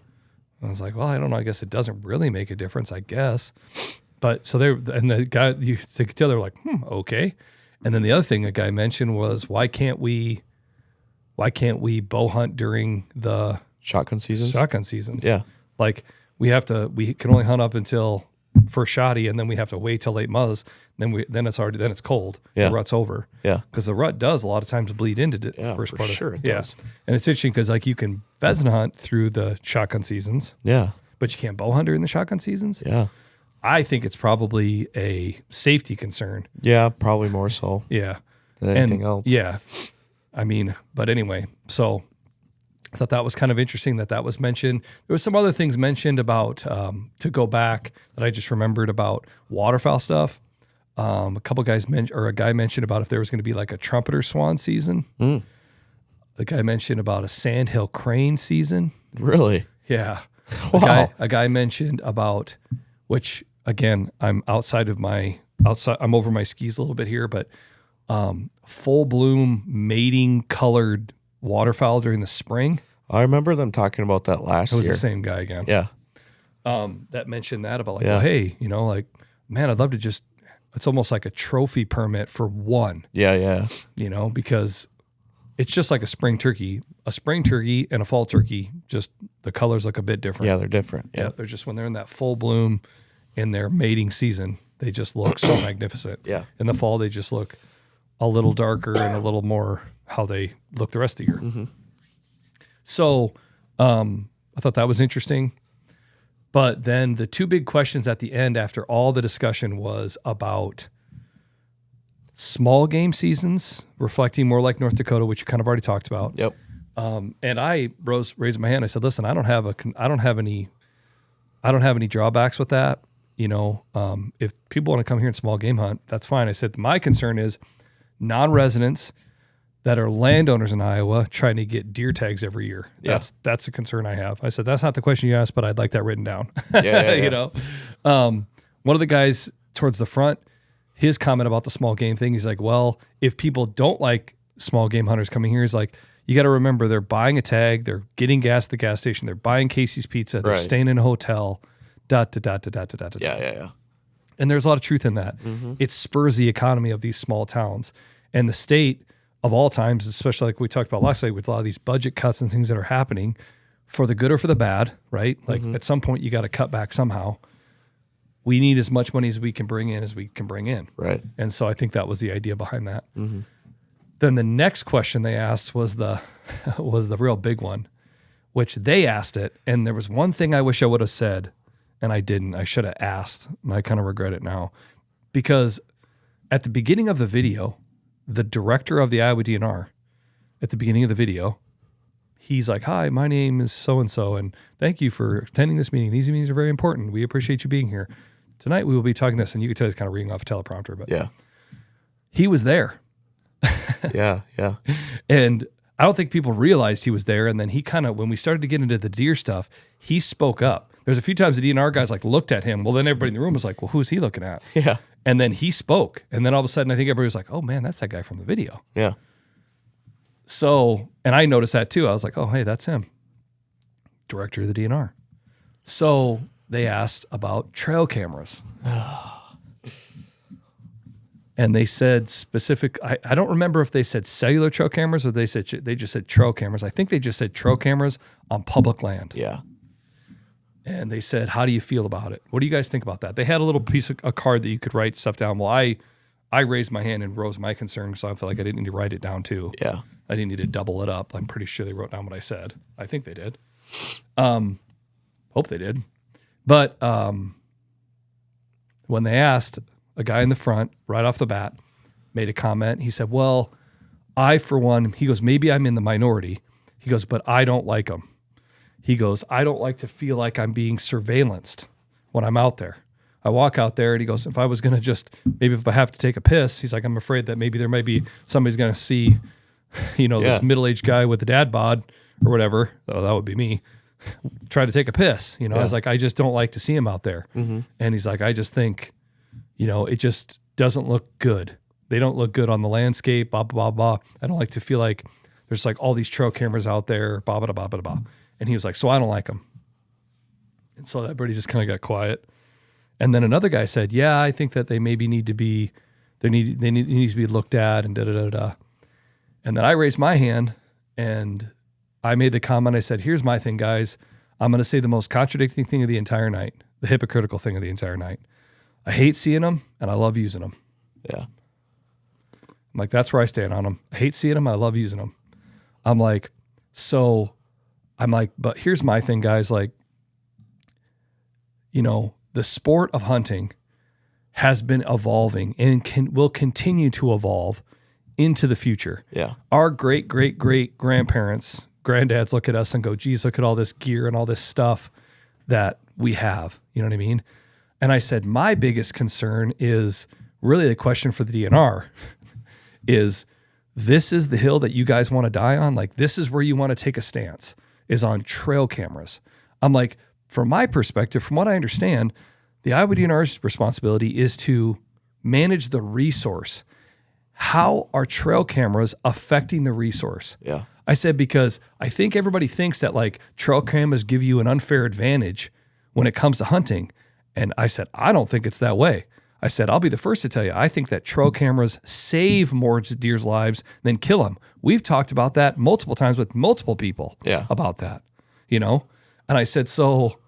S1: I was like, well, I don't know. I guess it doesn't really make a difference, I guess. But so the guy, you could tell they're like, okay. And then the other thing a guy mentioned was, why can't we bow hunt during the
S2: shotgun seasons?
S1: Yeah. Like we can only hunt up until first shotty, and then we have to wait till late muzz. Then it's cold.
S2: Yeah.
S1: The rut's over.
S2: Yeah.
S1: Because the rut does a lot of times bleed into the first part.
S2: Sure it does.
S1: And it's interesting because like you can pheasant hunt through the shotgun seasons.
S2: Yeah.
S1: But you can't bow hunt during the shotgun seasons.
S2: Yeah.
S1: I think it's probably a safety concern.
S2: Yeah, probably more so.
S1: Yeah.
S2: Than anything else.
S1: Yeah. I mean, but anyway, so I thought that was kind of interesting that was mentioned. There was some other things mentioned about, to go back, that I just remembered about waterfowl stuff. A couple guys a guy mentioned about if there was going to be like a trumpeter swan season. The guy mentioned about a sandhill crane season.
S2: Really?
S1: Yeah.
S2: Wow.
S1: A guy mentioned about, which again, I'm I'm over my skis a little bit here, but full bloom mating colored waterfowl during the spring.
S2: I remember them talking about that last year.
S1: It was the same guy again.
S2: Yeah.
S1: That mentioned that about like, well, hey, you know, like, man, I'd love to it's almost like a trophy permit for one.
S2: Yeah, yeah.
S1: You know, because it's just like a spring turkey and a fall turkey, just the colors look a bit different.
S2: Yeah, they're different. Yeah.
S1: They're just when they're in that full bloom, in their mating season, they just look so magnificent.
S2: Yeah.
S1: In the fall, they just look a little darker and a little more how they look the rest of the year.
S2: Mm-hmm.
S1: So I thought that was interesting. But then the two big questions at the end after all the discussion was about small game seasons, reflecting more like North Dakota, which you kind of already talked about.
S2: Yep.
S1: And I raised my hand. I said, listen, I don't have any drawbacks with that. You know, if people want to come here and small game hunt, that's fine. I said, my concern is non-residents that are landowners in Iowa trying to get deer tags every year.
S2: Yeah.
S1: That's a concern I have. I said, that's not the question you asked, but I'd like that written down.
S2: Yeah.
S1: You know, one of the guys towards the front, his comment about the small game thing, he's like, well, if people don't like small game hunters coming here, he's like, you got to remember they're buying a tag, they're getting gas at the gas station, they're buying Casey's Pizza, they're staying in a hotel,
S2: Yeah.
S1: And there's a lot of truth in that.
S2: Mm-hmm.
S1: It spurs the economy of these small towns. And the state of all times, especially like we talked about last night with a lot of these budget cuts and things that are happening, for the good or for the bad, right? Like at some point you got to cut back somehow. We need as much money as we can bring in.
S2: Right.
S1: And so I think that was the idea behind that.
S2: Mm-hmm.
S1: Then the next question they asked was the real big one, which they asked it. And there was one thing I wish I would have said, and I didn't. I should have asked, and I kind of regret it now. Because at the beginning of the video, the director of the Iowa DNR, at the beginning of the video, he's like, hi, my name is so-and-so, and thank you for attending this meeting. These meetings are very important. We appreciate you being here. Tonight we will be talking this, and you can tell he's kind of reading off a teleprompter, but
S2: yeah,
S1: he was there.
S2: yeah.
S1: And I don't think people realized he was there. And then he kind of, when we started to get into the deer stuff, he spoke up. There's a few times the DNR guys like looked at him. Well, then everybody in the room was like, well, who's he looking at?
S2: Yeah.
S1: And then he spoke. And then all of a sudden, I think everybody was like, oh man, that's that guy from the video.
S2: Yeah.
S1: So, and I noticed that too. I was like, oh, hey, that's him. Director of the DNR. So they asked about trail cameras. And they said specific, I don't remember if they said cellular trail cameras or they just said trail cameras. I think they just said trail cameras on public land.
S2: Yeah.
S1: And they said, how do you feel about it? What do you guys think about that? They had a little piece of a card that you could write stuff down. Well, I raised my hand and rose my concern, so I felt like I didn't need to write it down too.
S2: Yeah.
S1: I didn't need to double it up. I'm pretty sure they wrote down what I said. I think they did. Hope they did. But when they asked, a guy in the front, right off the bat, made a comment. He said, well, I, for one, he goes, maybe I'm in the minority. He goes, but I don't like them. He goes, I don't like to feel like I'm being surveillanced when I'm out there. I walk out there and he goes, if I was going to just, maybe if I have to take a piss, he's like, I'm afraid that maybe there might be somebody's going to see, this middle-aged guy with the dad bod or whatever. Oh, that would be me. Try to take a piss. I was like, I just don't like to see him out there. Mm-hmm. And he's like, I just think, it just doesn't look good. They don't look good on the landscape, blah, blah, blah, blah. I don't like to feel like there's like all these trail cameras out there, blah, blah, blah, blah, blah. And he was like, so I don't like them. And so everybody just kind of got quiet. And then another guy said, yeah, I think that they maybe need to be, they need to be looked at and da-da-da-da. And then I raised my hand and I made the comment. I said, here's my thing, guys. I'm going to say the most contradicting thing of the entire night, the hypocritical thing of the entire night. I hate seeing them and I love using them.
S2: Yeah.
S1: I'm like, that's where I stand on them. I hate seeing them. I love using them. But here's my thing, guys. Like, the sport of hunting has been evolving and will continue to evolve into the future.
S2: Yeah.
S1: Our great, great, great grandparents, granddads look at us and go, geez, look at all this gear and all this stuff that we have. You know what I mean? And I said, my biggest concern is really the question for the DNR is, this is the hill that you guys want to die on? Like, this is where you want to take a stance, is on trail cameras. I'm like, from my perspective, from what I understand, the Iowa DNR's responsibility is to manage the resource. How are trail cameras affecting the resource?
S2: Yeah.
S1: I said, because I think everybody thinks that like trail cameras give you an unfair advantage when it comes to hunting. And I said, I don't think it's that way. I said, I'll be the first to tell you, I think that trail cameras save more deer's lives than kill them. We've talked about that multiple times with multiple people about that, And I said, so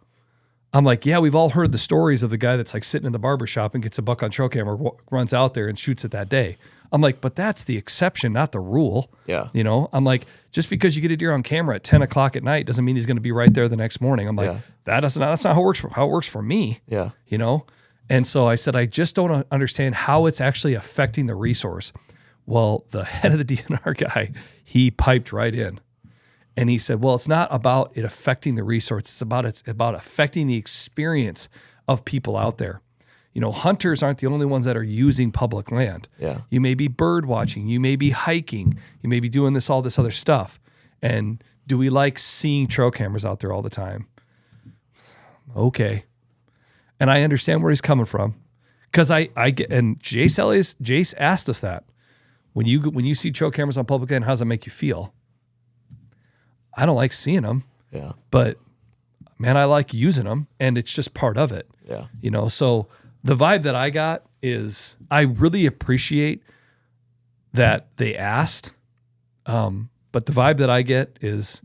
S1: I'm like, yeah, we've all heard the stories of the guy that's like sitting in the barber shop and gets a buck on trail camera, runs out there and shoots it that day. I'm like, but that's the exception, not the rule.
S2: Yeah.
S1: You know, I'm like, just because you get a deer on camera at 10 o'clock at night doesn't mean he's going to be right there the next morning. I'm like, that's not how it works for me.
S2: Yeah.
S1: You know? And so I said, I just don't understand how it's actually affecting the resource. Well, the head of the DNR guy, he piped right in. And he said, well, it's not about it affecting the resource. It's about affecting the experience of people out there. You know, hunters aren't the only ones that are using public land.
S2: Yeah.
S1: You may be bird watching. You may be hiking. You may be doing all this other stuff. And do we like seeing trail cameras out there all the time? Okay. And I understand where he's coming from. Because I get, and Jace asked us that. When you see trail cameras on public land, how does that make you feel? I don't like seeing them.
S2: Yeah.
S1: But man, I like using them, and it's just part of it.
S2: Yeah.
S1: You know, so the vibe that I got is I really appreciate that they asked. But the vibe that I get is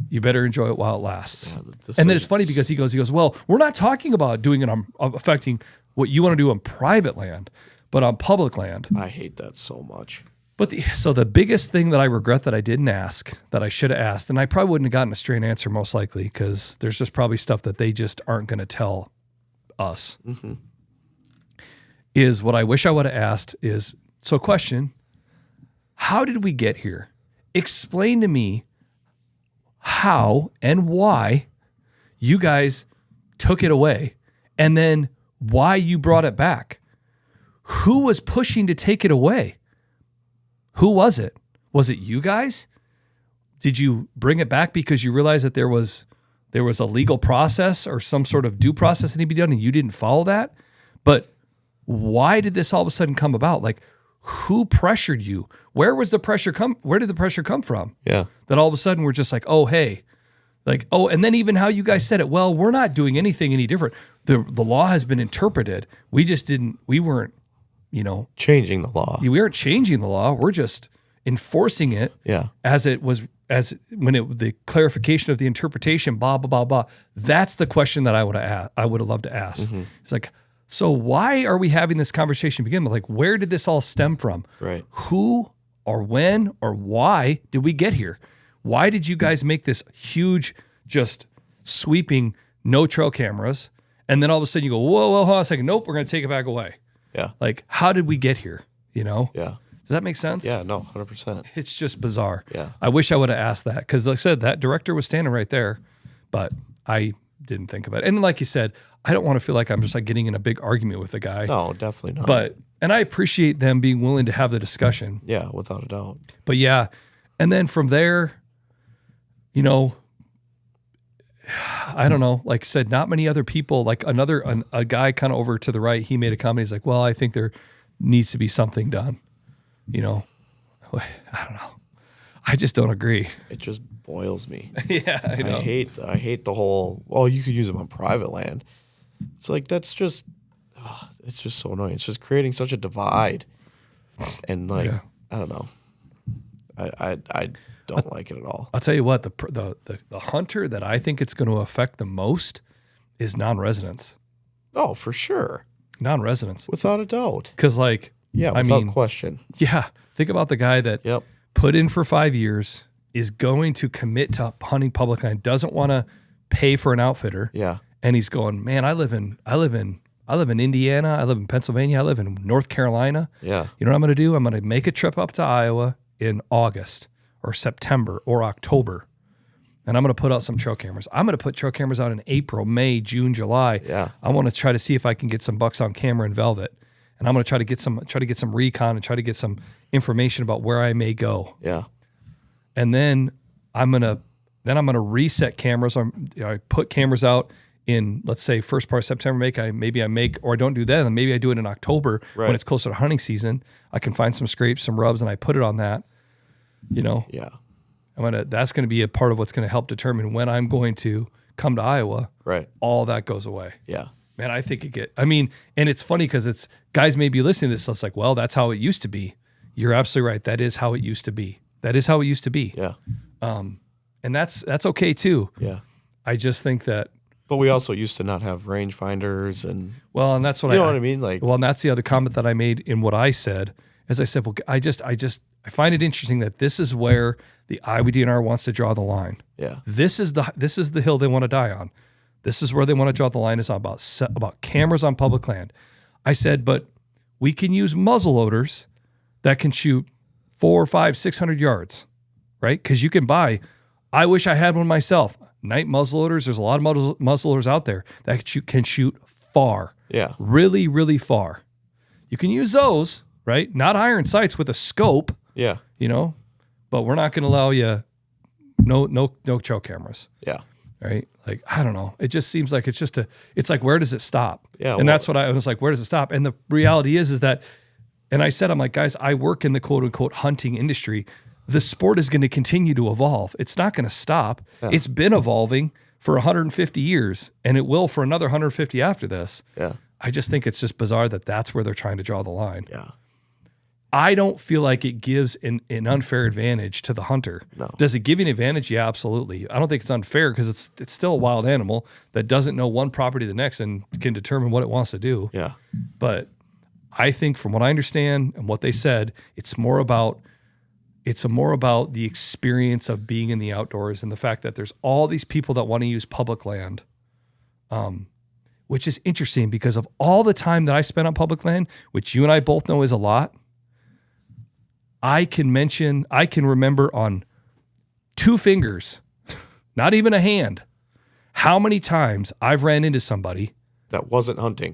S1: you better enjoy it while it lasts. Yeah, and then it's funny because he goes, well, we're not talking about doing it on affecting what you want to do on private land, but on public land.
S2: I hate that so much.
S1: But so the biggest thing that I regret that I didn't ask, that I should have asked, and I probably wouldn't have gotten a straight answer most likely because there's just probably stuff that they just aren't going to tell us, is what I wish I would have asked is, so question, how did we get here? Explain to me how and why you guys took it away and then why you brought it back. Who was pushing to take it away? Who was it? Was it you guys? Did you bring it back because you realized that there was a legal process or some sort of due process that needed to be done and you didn't follow that? But why did this all of a sudden come about? Like, who pressured you? Where did the pressure come from?
S2: Yeah. That
S1: all of a sudden we're just like, oh, hey. Like, oh, and then even how you guys said it, well, we're not doing anything any different. The law has been interpreted. We weren't, you know,
S2: changing the law.
S1: We aren't changing the law. We're just enforcing it as the clarification of the interpretation, blah, blah, blah, blah. That's the question that I would have loved to ask. It's like, so why are we having this conversation to begin with? Like, where did this all stem from?
S2: Right.
S1: Who or when or why did we get here? Why did you guys make this huge, just sweeping no trail cameras? And then all of a sudden you go, whoa, hold on a second. Nope, we're going to take it back away.
S2: Yeah.
S1: Like, how did we get here? You know?
S2: Yeah.
S1: Does that make sense?
S2: Yeah, no, 100%.
S1: It's just bizarre.
S2: Yeah.
S1: I wish I would have asked that because, like I said, that director was standing right there, but I didn't think of it. And like you said, I don't want to feel like I'm just like getting in a big argument with the guy.
S2: No, definitely not.
S1: And I appreciate them being willing to have the discussion.
S2: Yeah, without a doubt.
S1: But yeah, and then from there, you know, I don't know, like I said, not many other people, like a guy kind of over to the right, he made a comment. He's like, well, I think there needs to be something done. You know, I don't know. I just don't agree.
S2: It just boils me.
S1: Yeah, I know.
S2: I hate the whole, well, you could use them on private land. It's like, that's just, it's just so annoying. It's just creating such a divide. And like, I don't know. I don't like it at all.
S1: I'll tell you what, the hunter that I think it's going to affect the most is non-residents.
S2: Oh, for sure.
S1: Non-residents.
S2: Without a doubt.
S1: Because like,
S2: yeah, without question.
S1: Yeah. Think about the guy that put in for 5 years, is going to commit to hunting public land, doesn't want to pay for an outfitter.
S2: Yeah.
S1: And he's going, man, I live in Indiana, I live in Pennsylvania, I live in North Carolina.
S2: Yeah.
S1: You know what I'm going to do? I'm going to make a trip up to Iowa in August or September or October. And I'm going to put out some trail cameras. I'm going to put trail cameras out in April, May, June, July.
S2: Yeah.
S1: I want to try to see if I can get some bucks on camera in velvet. And I'm going to try to get some recon and try to get some information about where I may go.
S2: Yeah.
S1: And then I'm going to reset cameras. I put cameras out in, let's say, first part of September. Or I don't do that. And maybe I do it in October when it's closer to hunting season. I can find some scrapes, some rubs, and I put it on that. You know.
S2: Yeah.
S1: That's going to be a part of what's going to help determine when I'm going to come to Iowa.
S2: Right.
S1: All that goes away.
S2: Yeah.
S1: Man, I think and it's funny because it's guys may be listening to this. So it's like, well, that's how it used to be. You're absolutely right. That is how it used to be.
S2: Yeah.
S1: And that's okay too.
S2: Yeah.
S1: I just think that
S2: But we also used to not have rangefinders and
S1: Well, and that's what
S2: you know what I mean? Like,
S1: well, and that's the other comment that I made in what I said. As I said, well, I find it interesting that this is where the Iowa DNR wants to draw the line.
S2: yeah,
S1: This is the hill they want to die on. This is where they want to draw the line is about cameras on public land. I said, but we can use muzzle loaders that can shoot 400, 500, 600 yards, right? Because you can buy. I wish I had one myself. Night muzzleloaders. There's a lot of muzzleloaders out there that can shoot far.
S2: yeah,
S1: Really, really far. You can use those, right? Not iron sights with a scope,
S2: yeah,
S1: you know, but we're not going to allow you no trail cameras,
S2: yeah.
S1: right? Like, I don't know. It just seems like it's like, where does it stop?
S2: Yeah,
S1: And
S2: well-
S1: that's what I was like, where does it stop? And the reality is that, and I said, I'm like, guys, I work in the quote unquote hunting industry. The sport is going to continue to evolve. It's not going to stop.
S2: Yeah.
S1: It's been evolving for 150 years and it will for another 150 after this.
S2: Yeah.
S1: I just think it's just bizarre that that's where they're trying to draw the line.
S2: Yeah.
S1: I don't feel like it gives an unfair advantage to the hunter.
S2: No.
S1: Does it give you an advantage? Yeah, absolutely. I don't think it's unfair because it's still a wild animal that doesn't know one property to the next and can determine what it wants to do.
S2: Yeah.
S1: But I think from what I understand and what they said, it's more about the experience of being in the outdoors and the fact that there's all these people that want to use public land, which is interesting because of all the time that I spent on public land, which you and I both know is a lot. I can remember on 2 fingers, not even a hand, how many times I've ran into somebody
S2: That wasn't hunting.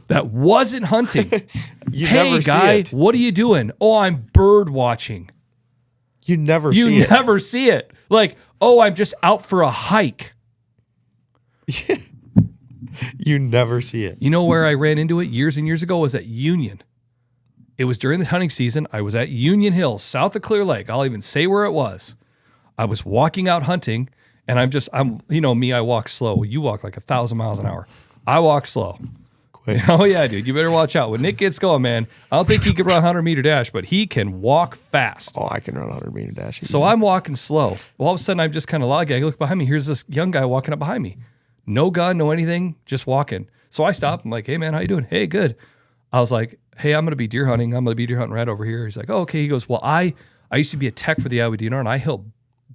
S1: You
S2: never
S1: hey
S2: see
S1: guy,
S2: it.
S1: what are you doing? Oh, I'm bird watching.
S2: You never
S1: You
S2: see it.
S1: never see it. Like, oh, I'm just out for a hike.
S2: You never see it.
S1: You know where I ran into it years and years ago was at Union. It was during the hunting season. I was at Union Hills, south of Clear Lake. I'll even say where it was. I was walking out hunting, and I'm you know me, I walk slow. You walk like 1,000 miles an hour. I walk slow.
S2: Quick.
S1: Oh yeah, dude, you better watch out. When Nick gets going, man, I don't think he can run a 100-meter dash, but he can walk fast.
S2: Oh, I can run a 100-meter dash.
S1: So I'm walking slow. Well, all of a sudden, I'm just kind of lollygagging. I look behind me. Here's this young guy walking up behind me. No gun, no anything, just walking. So I stop. I'm like, hey, man, how you doing? Hey, good. I was like, hey, I'm going to be deer hunting. I'm going to be deer hunting right over here. He's like, oh, okay. He goes, well, I used to be a tech for the Iowa DNR, and I helped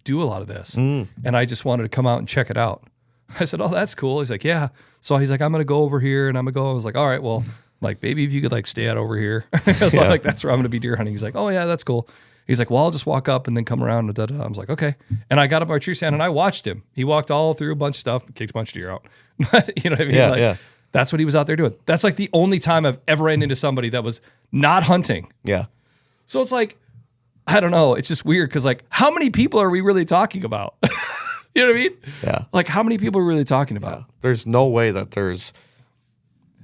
S1: do a lot of this. And I just wanted to come out and check it out. I said, oh, that's cool. He's like, yeah. So he's like, I'm going to go over here, and I'm going to go. I was like, all right, well, like, maybe if you could, like, stay out over here. So I'm like, that's where I'm going to be deer hunting. He's like, oh, yeah, that's cool. He's like, well, I'll just walk up and then come around. And da-da. I was like, okay. And I got up our tree stand, and I watched him. He walked all through a bunch of stuff, kicked a bunch of deer out. But you know what I mean?
S2: Yeah,
S1: like,
S2: yeah.
S1: That's what he was out there doing. That's like the only time I've ever ran into somebody that was not hunting.
S2: Yeah.
S1: So it's like, I don't know. It's just weird because, like, how many people are we really talking about? You know what I mean?
S2: Yeah.
S1: Like, how many people are we really talking about?
S2: There's no way that there's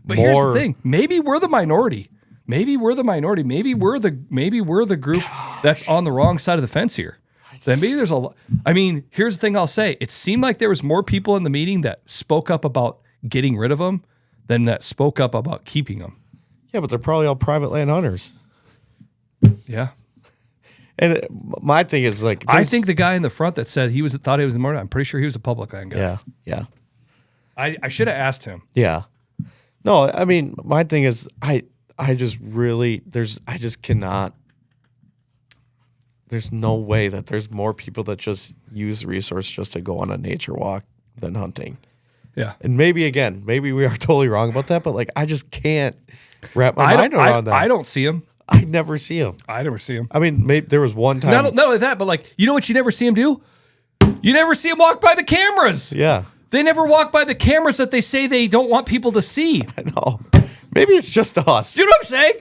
S1: But
S2: more.
S1: here's the thing. Maybe we're the minority. Maybe we're the minority. Maybe we're the group that's on the wrong side of the fence here. Then maybe there's a lot. I mean, here's the thing I'll say. It seemed like there was more people in the meeting that spoke up about getting rid of them than that spoke up about keeping them.
S2: Yeah, but they're probably all private land hunters.
S1: Yeah.
S2: And my thing is like,
S1: I think the guy in the front that said thought he was the murder, I'm pretty sure he was a public land guy.
S2: yeah, yeah,
S1: I should have asked him.
S2: yeah. No, I mean, my thing is, I just really, I just cannot. There's no way that there's more people that just use the resource just to go on a nature walk than hunting.
S1: Yeah.
S2: And maybe we are totally wrong about that, but like, I just can't wrap my mind around that.
S1: I don't see him.
S2: I never see him.
S1: I never see him.
S2: I mean, maybe there was one time.
S1: Not only that, but like, you know what you never see him do? You never see him walk by the cameras.
S2: Yeah,
S1: They never walk by the cameras that they say they don't want people to see.
S2: I know. Maybe it's just us.
S1: Do you know what I'm saying?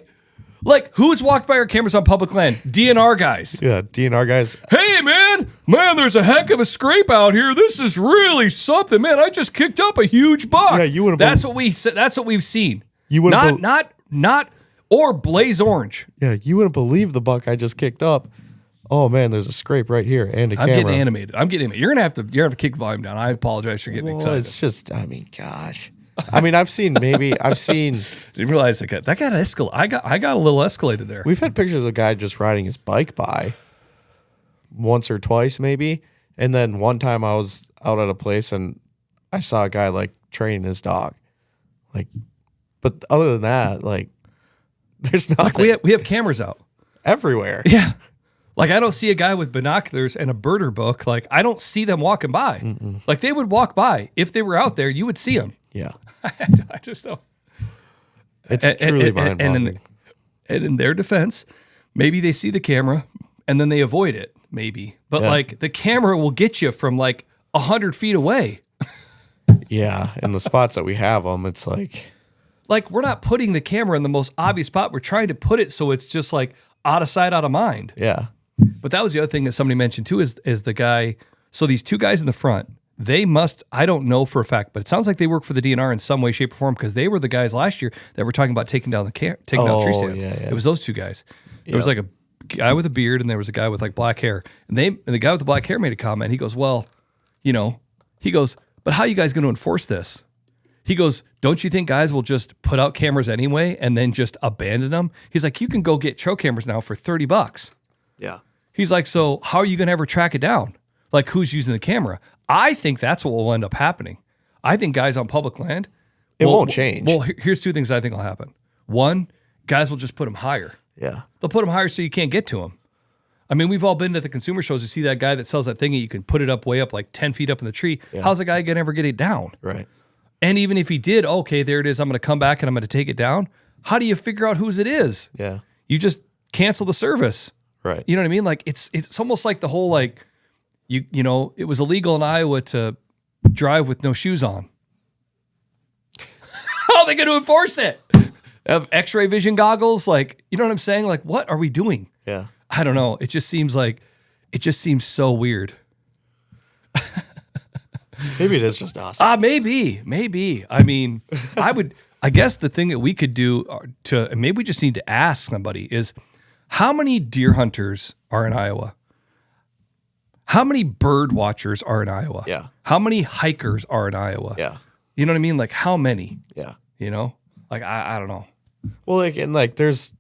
S1: Like, who's walked by our cameras on public land? DNR guys.
S2: Yeah, DNR guys.
S1: Hey, man, there's a heck of a scrape out here. This is really something, man. I just kicked up a huge buck.
S2: Yeah, you would've
S1: That's what we've seen.
S2: You would've
S1: not or blaze orange.
S2: Yeah, you wouldn't believe the buck I just kicked up. Oh man, there's a scrape right here and a camera.
S1: I'm getting animated. You're gonna have to kick the volume down. I apologize for getting excited.
S2: It's just, I mean, gosh. I mean, I've seen.
S1: Didn't realize that got escalated. I got a little escalated there.
S2: We've had pictures of a guy just riding his bike by once or twice maybe. And then one time I was out at a place and I saw a guy like training his dog. Like, but other than that, like, there's nothing.
S1: Like we have cameras out
S2: everywhere.
S1: Yeah. Like I don't see a guy with binoculars and a birder book. Like I don't see them walking by. Mm-mm. Like they would walk by. If they were out there, you would see them.
S2: Yeah.
S1: I just don't.
S2: It's truly mind-boggling.
S1: And in their defense, maybe they see the camera and then they avoid it, maybe. But like the camera will get you from like 100 feet away.
S2: Yeah. And the spots that we have them, it's like
S1: we're not putting the camera in the most obvious spot. We're trying to put it so it's just like out of sight, out of mind.
S2: Yeah.
S1: But that was the other thing that somebody mentioned too is the guy. So these two guys in the front, they must, I don't know for a fact, but it sounds like they work for the DNR in some way, shape, or form because they were the guys last year that were talking about taking down tree stands.
S2: Yeah, yeah.
S1: It was those two guys. There was like a guy with a beard and there was a guy with like black hair. And the guy with the black hair made a comment. He goes, well, but how are you guys going to enforce this? He goes, don't you think guys will just put out cameras anyway and then just abandon them? He's like, you can go get trail cameras now for $30.
S2: Yeah.
S1: He's like, so how are you going to ever track it down? Like who's using the camera? I think that's what will end up happening. I think guys on public land.
S2: It won't change.
S1: Well, here's two things I think will happen. One, guys will just put them higher.
S2: Yeah.
S1: They'll put them higher so you can't get to them. I mean, we've all been to the consumer shows to see that guy that sells that thing and you can put it up way up like 10 feet up in the tree. Yeah. How's a guy going to ever get it down?
S2: Right.
S1: And even if he did, okay, there it is. I'm going to come back and I'm going to take it down. How do you figure out whose it is?
S2: Yeah.
S1: You just cancel the service.
S2: Right.
S1: You know what I mean? Like it's almost like the whole like you know, it was illegal in Iowa to drive with no shoes on. How are they going to enforce it? Have X-ray vision goggles? Like, you know what I'm saying? Like, what are we doing?
S2: Yeah.
S1: I don't know. It just seems so weird.
S2: Maybe it is just us.
S1: Maybe. I mean, I guess the thing that we could do and maybe we just need to ask somebody is how many deer hunters are in Iowa? How many bird watchers are in Iowa?
S2: Yeah.
S1: How many hikers are in Iowa?
S2: Yeah.
S1: You know what I mean? Like how many?
S2: Yeah.
S1: You know? Like I don't know.
S2: Well, like and like there's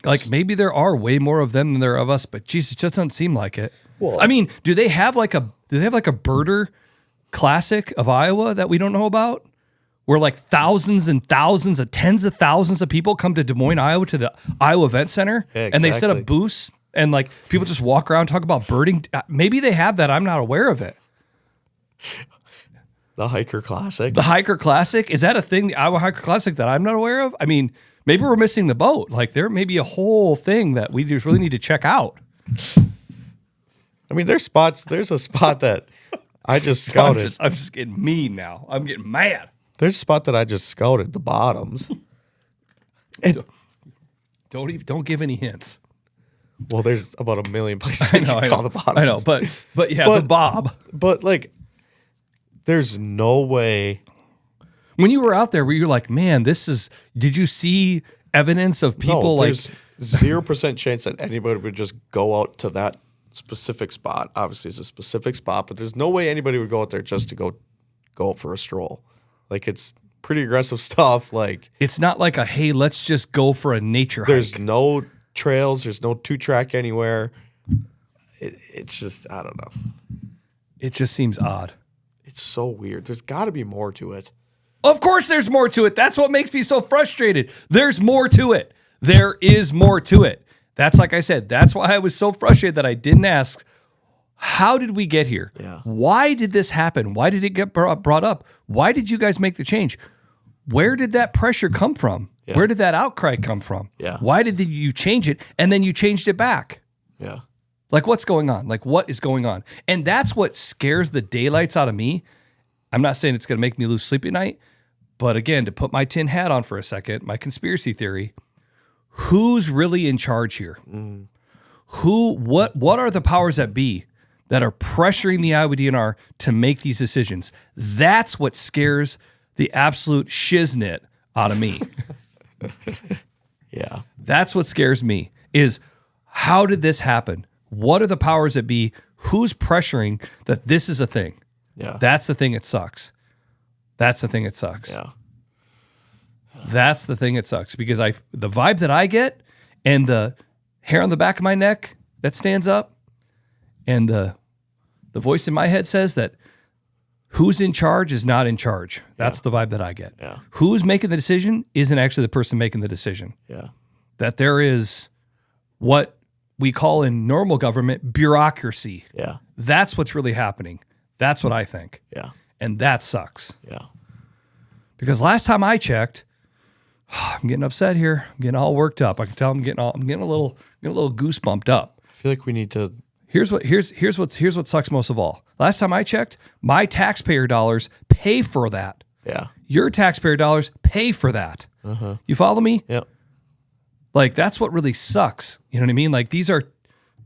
S1: like maybe there are way more of them than there are of us, but Jesus, it just doesn't seem like it.
S2: Well,
S1: I mean, do they have like a birder classic of Iowa that we don't know about? Where like thousands and thousands of tens of thousands of people come to Des Moines, Iowa to the Iowa Event Center and they set up booths and like people just walk around and talk about birding. Maybe they have that. I'm not aware of it.
S2: The Hiker Classic.
S1: The Hiker Classic? Is that a thing, the Iowa Hiker Classic, that I'm not aware of? I mean, maybe we're missing the boat. Like there may be a whole thing that we just really need to check out.
S2: I mean, there's a spot that I just scouted.
S1: I'm just getting mean now. I'm getting mad.
S2: There's a spot that I just scouted, the bottoms.
S1: And don't give any hints.
S2: Well, there's about a million places you can call the bottoms.
S1: I know, but yeah, the Bob.
S2: But like, there's no way.
S1: When you were out there, were you like, man, did you see evidence of people
S2: there's 0% chance that anybody would just go out to that specific spot. Obviously, it's a specific spot, but there's no way anybody would go out there just to go out for a stroll. Like, it's pretty aggressive stuff. Like,
S1: it's not like hey, let's just go for a nature hike.
S2: There's no trails. There's no 2-track anywhere. It's just, I don't know.
S1: It just seems odd.
S2: It's so weird. There's got to be more to it.
S1: Of course there's more to it. That's what makes me so frustrated. There's more to it. There is more to it. That's like I said, that's why I was so frustrated that I didn't ask, how did we get here?
S2: Yeah.
S1: Why did this happen? Why did it get brought up? Why did you guys make the change? Where did that pressure come from? Yeah. Where did that outcry come from?
S2: Yeah.
S1: Why did you change it and then you changed it back?
S2: Yeah.
S1: Like, what's going on? Like, what is going on? And that's what scares the daylights out of me. I'm not saying it's going to make me lose sleep at night, but again, to put my tin hat on for a second, my conspiracy theory, who's really in charge here? Mm. What are the powers that be that are pressuring the Iowa DNR to make these decisions? That's what scares the absolute shiznit out of me.
S2: Yeah.
S1: That's what scares me is how did this happen? What are the powers that be? Who's pressuring that this is a thing?
S2: Yeah.
S1: That's the thing that sucks. That's the thing that sucks.
S2: Yeah.
S1: That's the thing that sucks because the vibe that I get and the hair on the back of my neck that stands up and the voice in my head says that Who's in charge is not in charge. That's the vibe that I get.
S2: Yeah.
S1: Who's making the decision isn't actually the person making the decision.
S2: Yeah.
S1: That there is what we call in normal government bureaucracy.
S2: Yeah.
S1: That's what's really happening. That's what I think.
S2: Yeah.
S1: And that sucks.
S2: Yeah.
S1: Because last time I checked, I'm getting upset here. I'm getting all worked up. I can tell I'm getting a little goose bumped up.
S2: I feel like we need to.
S1: Here's what sucks most of all. Last time I checked, my taxpayer dollars pay for that.
S2: Yeah.
S1: Your taxpayer dollars pay for that. You follow me?
S2: Yep.
S1: Like, that's what really sucks. You know what I mean? Like, these are,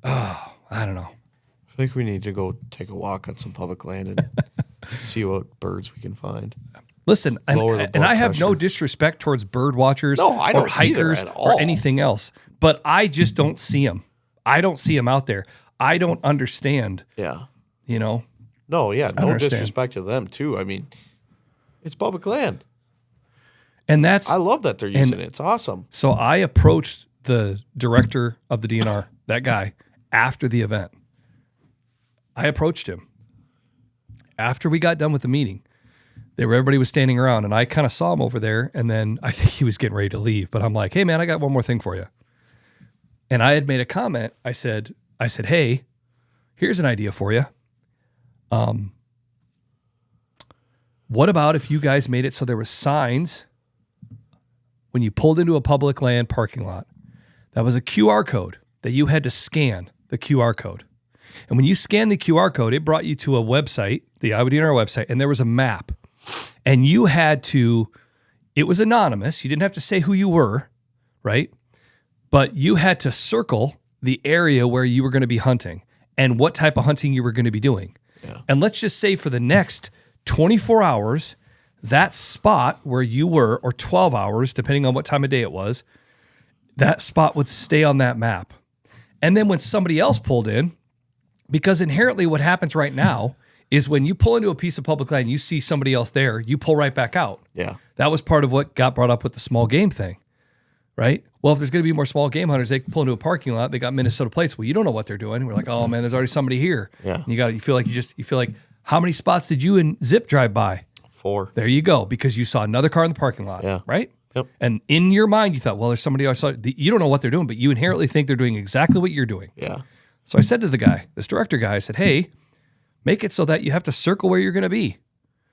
S1: I don't know.
S2: I think we need to go take a walk on some public land and see what birds we can find.
S1: Listen, and I have no disrespect towards bird watchers or hikers or anything else, but I just don't see them. I don't see them out there. I don't understand.
S2: Yeah.
S1: You know?
S2: No, yeah. No disrespect to them, too. I mean, it's public land.
S1: And I
S2: love that they're using it. It's awesome.
S1: So I approached the director of the DNR, that guy, after the event. I approached him after we got done with the meeting. Everybody was standing around, and I kind of saw him over there, and then I think he was getting ready to leave. But I'm like, hey, man, I got one more thing for you. And I had made a comment. I said, hey, here's an idea for you. What about if you guys made it so there was signs when you pulled into a public land parking lot that was a QR code that you had to scan the QR code. And when you scanned the QR code, it brought you to a website, the Iowa DNR website, and there was a map. And you had to, it was anonymous. You didn't have to say who you were, right? But you had to circle the area where you were going to be hunting and what type of hunting you were going to be doing.
S2: Yeah.
S1: And let's just say for the next 24 hours, that spot where you were, or 12 hours, depending on what time of day it was, that spot would stay on that map. And then when somebody else pulled in, because inherently what happens right now is when you pull into a piece of public land, you see somebody else there, you pull right back out.
S2: Yeah.
S1: That was part of what got brought up with the small game thing, right? Well, if there's going to be more small game hunters, they pull into a parking lot, they got Minnesota plates. Well, you don't know what they're doing. We're like, oh man, there's already somebody here.
S2: Yeah.
S1: And you feel like, how many spots did you and Zip drive by?
S2: 4.
S1: There you go, because you saw another car in the parking lot, right?
S2: Yep.
S1: And in your mind, you thought, well, there's somebody else. You don't know what they're doing, but you inherently think they're doing exactly what you're doing.
S2: Yeah.
S1: So I said to the guy, this director guy, I said, hey, make it so that you have to circle where you're going to be.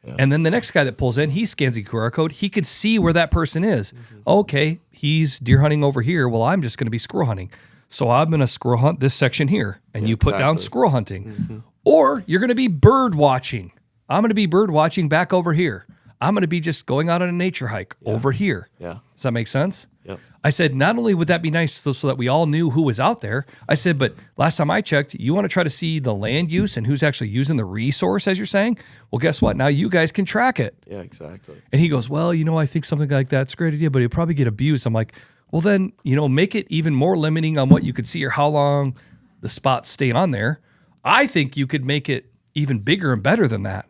S1: Yeah. And then the next guy that pulls in, he scans the QR code. He can see where that person is. Mm-hmm. Okay, he's deer hunting over here. Well, I'm just going to be squirrel hunting. So I'm going to squirrel hunt this section here. And you put down squirrel hunting. Mm-hmm. Or you're going to be bird watching. I'm going to be bird watching back over here. I'm going to be just going out on a nature hike over here.
S2: Yeah.
S1: Does that make sense?
S2: Yep.
S1: I said, not only would that be nice so that we all knew who was out there, I said, but last time I checked, you want to try to see the land use and who's actually using the resource, as you're saying? Well, guess what? Now you guys can track it.
S2: Yeah, exactly.
S1: And he goes, well, I think something like that's a great idea, but it'd probably get abused. I'm like, well, then, make it even more limiting on what you could see or how long the spots stay on there. I think you could make it even bigger and better than that.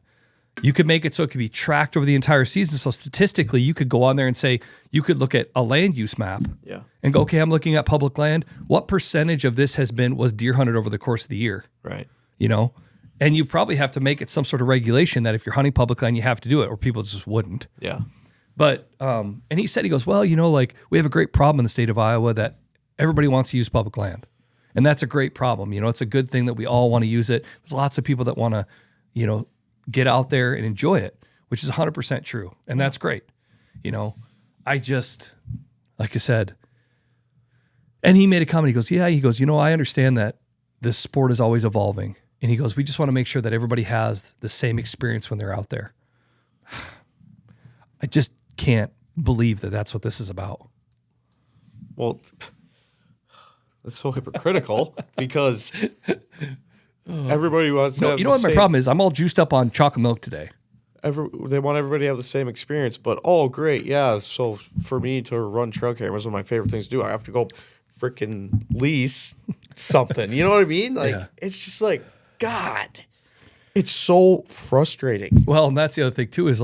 S1: You could make it so it could be tracked over the entire season. So statistically, you could go on there and say, you could look at a land use map and go, okay, I'm looking at public land. What percentage of this was deer hunted over the course of the year?
S2: Right.
S1: And you probably have to make it some sort of regulation that if you're hunting public land, you have to do it, or people just wouldn't.
S2: Yeah.
S1: But, and he goes, well, we have a great problem in the state of Iowa that everybody wants to use public land. And that's a great problem. It's a good thing that we all want to use it. There's lots of people that want to, get out there and enjoy it, which is 100% true. And that's great. I just, like I said, and he made a comment. He goes, I understand that this sport is always evolving. And he goes, we just want to make sure that everybody has the same experience when they're out there. I just can't believe that that's what this is about.
S2: Well, that's so hypocritical because everybody wants to have
S1: what my problem is? I'm all juiced up on chocolate milk today.
S2: They want everybody to have the same experience, but great, yeah. So for me to run trail cameras, one of my favorite things to do, I have to go freaking lease something. You know what I mean? It's just like, God, it's so frustrating.
S1: Well, and that's the other thing too is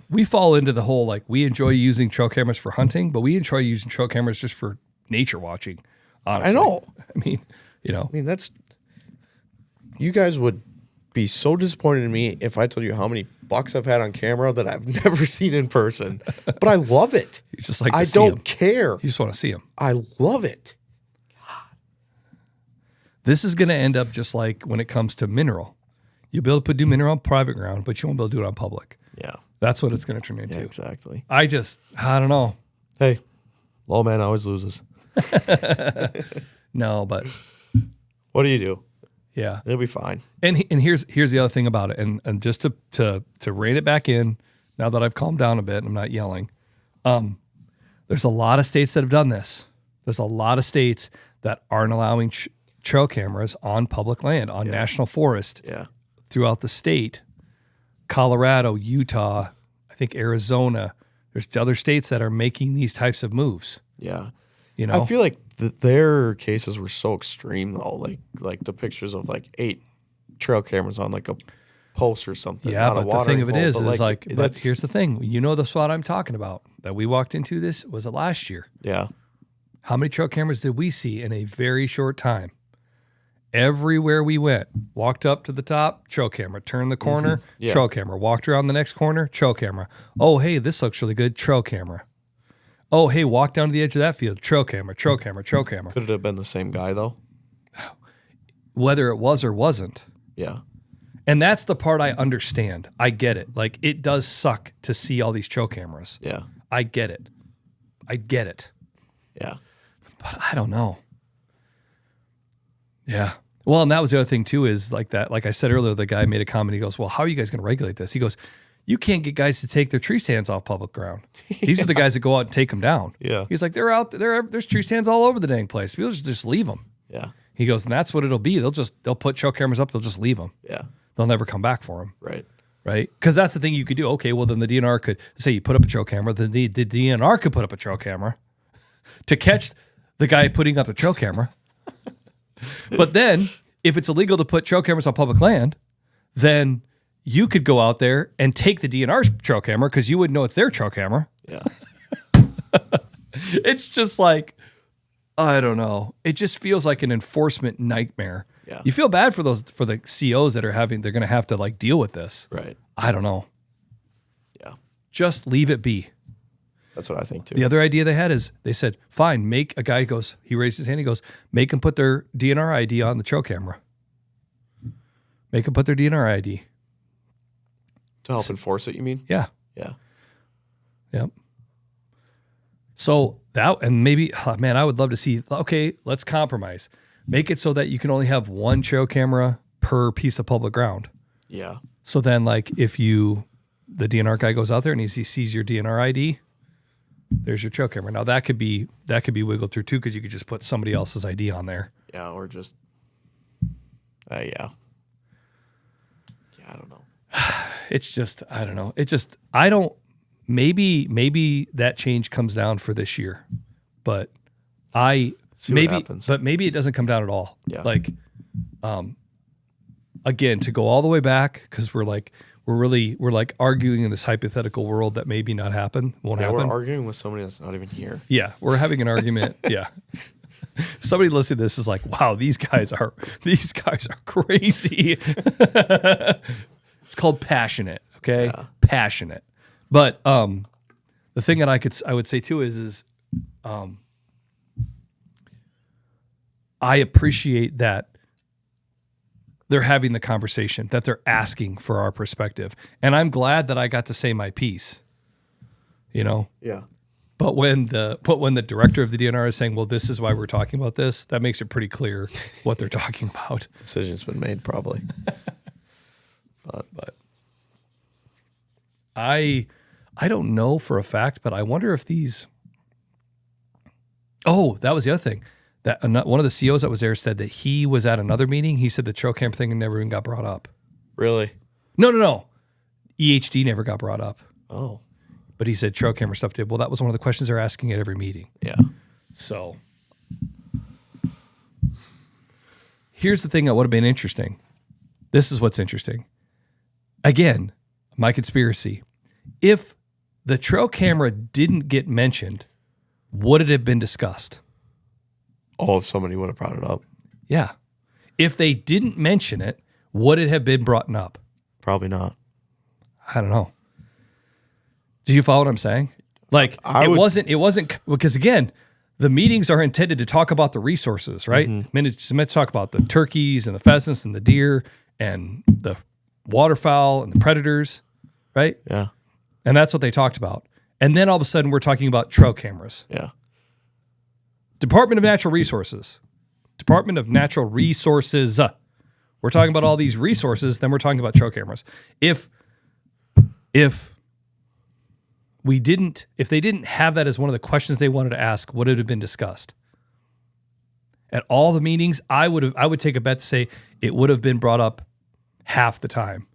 S1: we fall into the whole, we enjoy using trail cameras for hunting, but we enjoy using trail cameras just for nature watching, honestly.
S2: I know.
S1: that's,
S2: you guys would be so disappointed in me if I told you how many bucks I've had on camera that I've never seen in person. But I love it.
S1: You just like to
S2: I
S1: see
S2: don't
S1: them.
S2: care.
S1: You just want to see them.
S2: I love it.
S1: This is going to end up just like when it comes to mineral. You'll be able to do mineral on private ground, but you won't be able to do it on public.
S2: Yeah.
S1: That's what it's going to turn into.
S2: Yeah, exactly.
S1: I don't know.
S2: Hey, low man always loses.
S1: No, but
S2: What do you do?
S1: yeah.
S2: It'll be fine.
S1: And here's the other thing about it. And just to rein it back in, now that I've calmed down a bit and I'm not yelling, there's a lot of states that have done this. There's a lot of states that aren't allowing trail cameras on public land, on national forest throughout the state. Colorado, Utah, I think Arizona. There's other states that are making these types of moves.
S2: Yeah.
S1: You know,
S2: I feel like their cases were so extreme though. Like the pictures of like 8 trail cameras on like a post or something.
S1: yeah, but the thing of it is like, but
S2: that's,
S1: here's the thing. You know the spot I'm talking about that we walked into this was it last year.
S2: yeah.
S1: How many trail cameras did we see in a very short time? Everywhere we went, walked up to the top, trail camera, turned the corner,
S2: Yeah.
S1: trail camera, walked around the next corner, trail camera. Oh, hey, this looks really good, trail camera. Oh, hey, walk down to the edge of that field, trail camera, trail camera, trail camera.
S2: Could it have been the same guy though?
S1: Whether it was or wasn't.
S2: Yeah.
S1: And that's the part I understand. I get it. Like, it does suck to see all these trail cameras.
S2: Yeah.
S1: I get it. I get it.
S2: Yeah.
S1: But I don't know. Yeah. Well, and that was the other thing too, is like that, like I said earlier, the guy made a comment. He goes, well, how are you guys going to regulate this? He goes, you can't get guys to take their tree stands off public ground. These are the guys that go out and take them down.
S2: Yeah.
S1: He's like, they're out there. There's tree stands all over the dang place. People just leave them.
S2: Yeah.
S1: He goes, and that's what it'll be. They'll put trail cameras up. They'll just leave them.
S2: Yeah.
S1: They'll never come back for them.
S2: Right.
S1: Right. Because that's the thing you could do. Okay. Well, then the DNR could say you put up a trail camera. Then the DNR could put up a trail camera to catch the guy putting up a trail camera. But then if it's illegal to put trail cameras on public land, then you could go out there and take the DNR's trail camera because you wouldn't know it's their trail camera.
S2: Yeah.
S1: It's just like, I don't know. It just feels like an enforcement nightmare.
S2: Yeah.
S1: You feel bad for the COs that are they're going to have to like deal with this.
S2: Right.
S1: I don't know.
S2: Yeah.
S1: Just leave it be.
S2: That's what I think too.
S1: The other idea they had is they said, fine, make a guy goes, he raised his hand, he goes, make them put their DNR ID on the trail camera. Make them put their DNR ID.
S2: To help enforce it, you mean?
S1: Yeah.
S2: Yeah.
S1: Yep. So that, and maybe, man, I would love to see, okay, let's compromise. Make it so that you can only have one trail camera per piece of public ground.
S2: Yeah.
S1: So then like if the DNR guy goes out there and he sees your DNR ID, there's your trail camera. Now that could be wiggled through too, because you could just put somebody else's ID on there.
S2: Yeah, or just yeah. Yeah, I don't know.
S1: It's just, I don't know. I don't, maybe that change comes down for this year, but
S2: See what happens.
S1: but maybe it doesn't come down at all.
S2: Yeah.
S1: Like, again, to go all the way back, because we're like arguing in this hypothetical world that maybe not happen, won't happen.
S2: We're arguing with somebody that's not even here.
S1: Yeah, we're having an argument. Yeah. Somebody listening to this is like, wow, these guys are crazy. It's called passionate, okay?
S2: Yeah.
S1: Passionate. But the thing that I would say too is I appreciate that they're having the conversation, that they're asking for our perspective. And I'm glad that I got to say my piece. You know?
S2: Yeah.
S1: But when the director of the DNR is saying, well, this is why we're talking about this, that makes it pretty clear what they're talking about.
S2: Decision's been made probably.
S1: But I don't know for a fact, but I wonder if these. Oh, that was the other thing. That one of the COs that was there said that he was at another meeting. He said the trail camp thing never even got brought up.
S2: Really?
S1: No. EHD never got brought up.
S2: Oh.
S1: But he said trail camera stuff did. Well, that was one of the questions they're asking at every meeting.
S2: Yeah.
S1: So here's the thing that would have been interesting. This is what's interesting. Again, my conspiracy. If the trail camera didn't get mentioned, would it have been discussed?
S2: Oh, if somebody would have brought it up.
S1: Yeah. If they didn't mention it, would it have been brought up?
S2: Probably not.
S1: I don't know. Do you follow what I'm saying? Like it wasn't because again, the meetings are intended to talk about the resources, right? Meant to talk about the turkeys and the pheasants and the deer and the waterfowl and the predators, right?
S2: Yeah.
S1: And that's what they talked about. And then all of a sudden we're talking about trail cameras.
S2: Yeah.
S1: Department of Natural Resources. Department of Natural Resources. We're talking about all these resources, then we're talking about trail cameras. If they didn't have that as one of the questions they wanted to ask, would it have been discussed? At all the meetings, I would take a bet to say it would have been brought up half the time.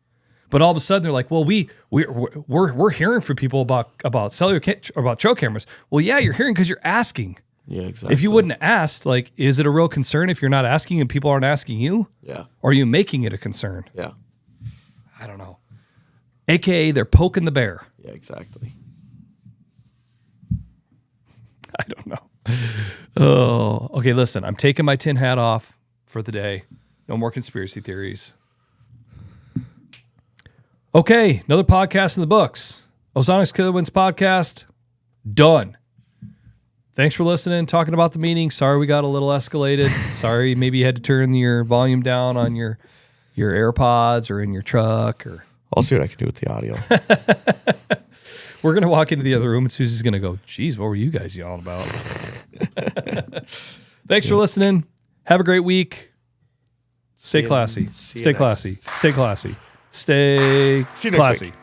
S1: But all of a sudden they're like, well, we're hearing from people about trail cameras. Well, yeah, you're hearing because you're asking.
S2: Yeah, exactly.
S1: If you wouldn't have asked, like, is it a real concern if you're not asking and people aren't asking you?
S2: Yeah.
S1: Or are you making it a concern?
S2: Yeah.
S1: I don't know. AKA they're poking the bear.
S2: Yeah, exactly.
S1: I don't know. Oh, okay. Listen, I'm taking my tin hat off for the day. No more conspiracy theories. Okay, another podcast in the books. Ozonics Killerwinds podcast. Done. Thanks for listening, talking about the meeting. Sorry we got a little escalated. Sorry maybe you had to turn your volume down on your AirPods or in your truck. Or
S2: I'll see what I can do with the audio.
S1: We're going to walk into the other room and Susie's going to go, geez, what were you guys yelling about? Thanks for listening. Have a great week. Stay classy. Stay classy. Stay classy. Stay classy.
S2: See you next week.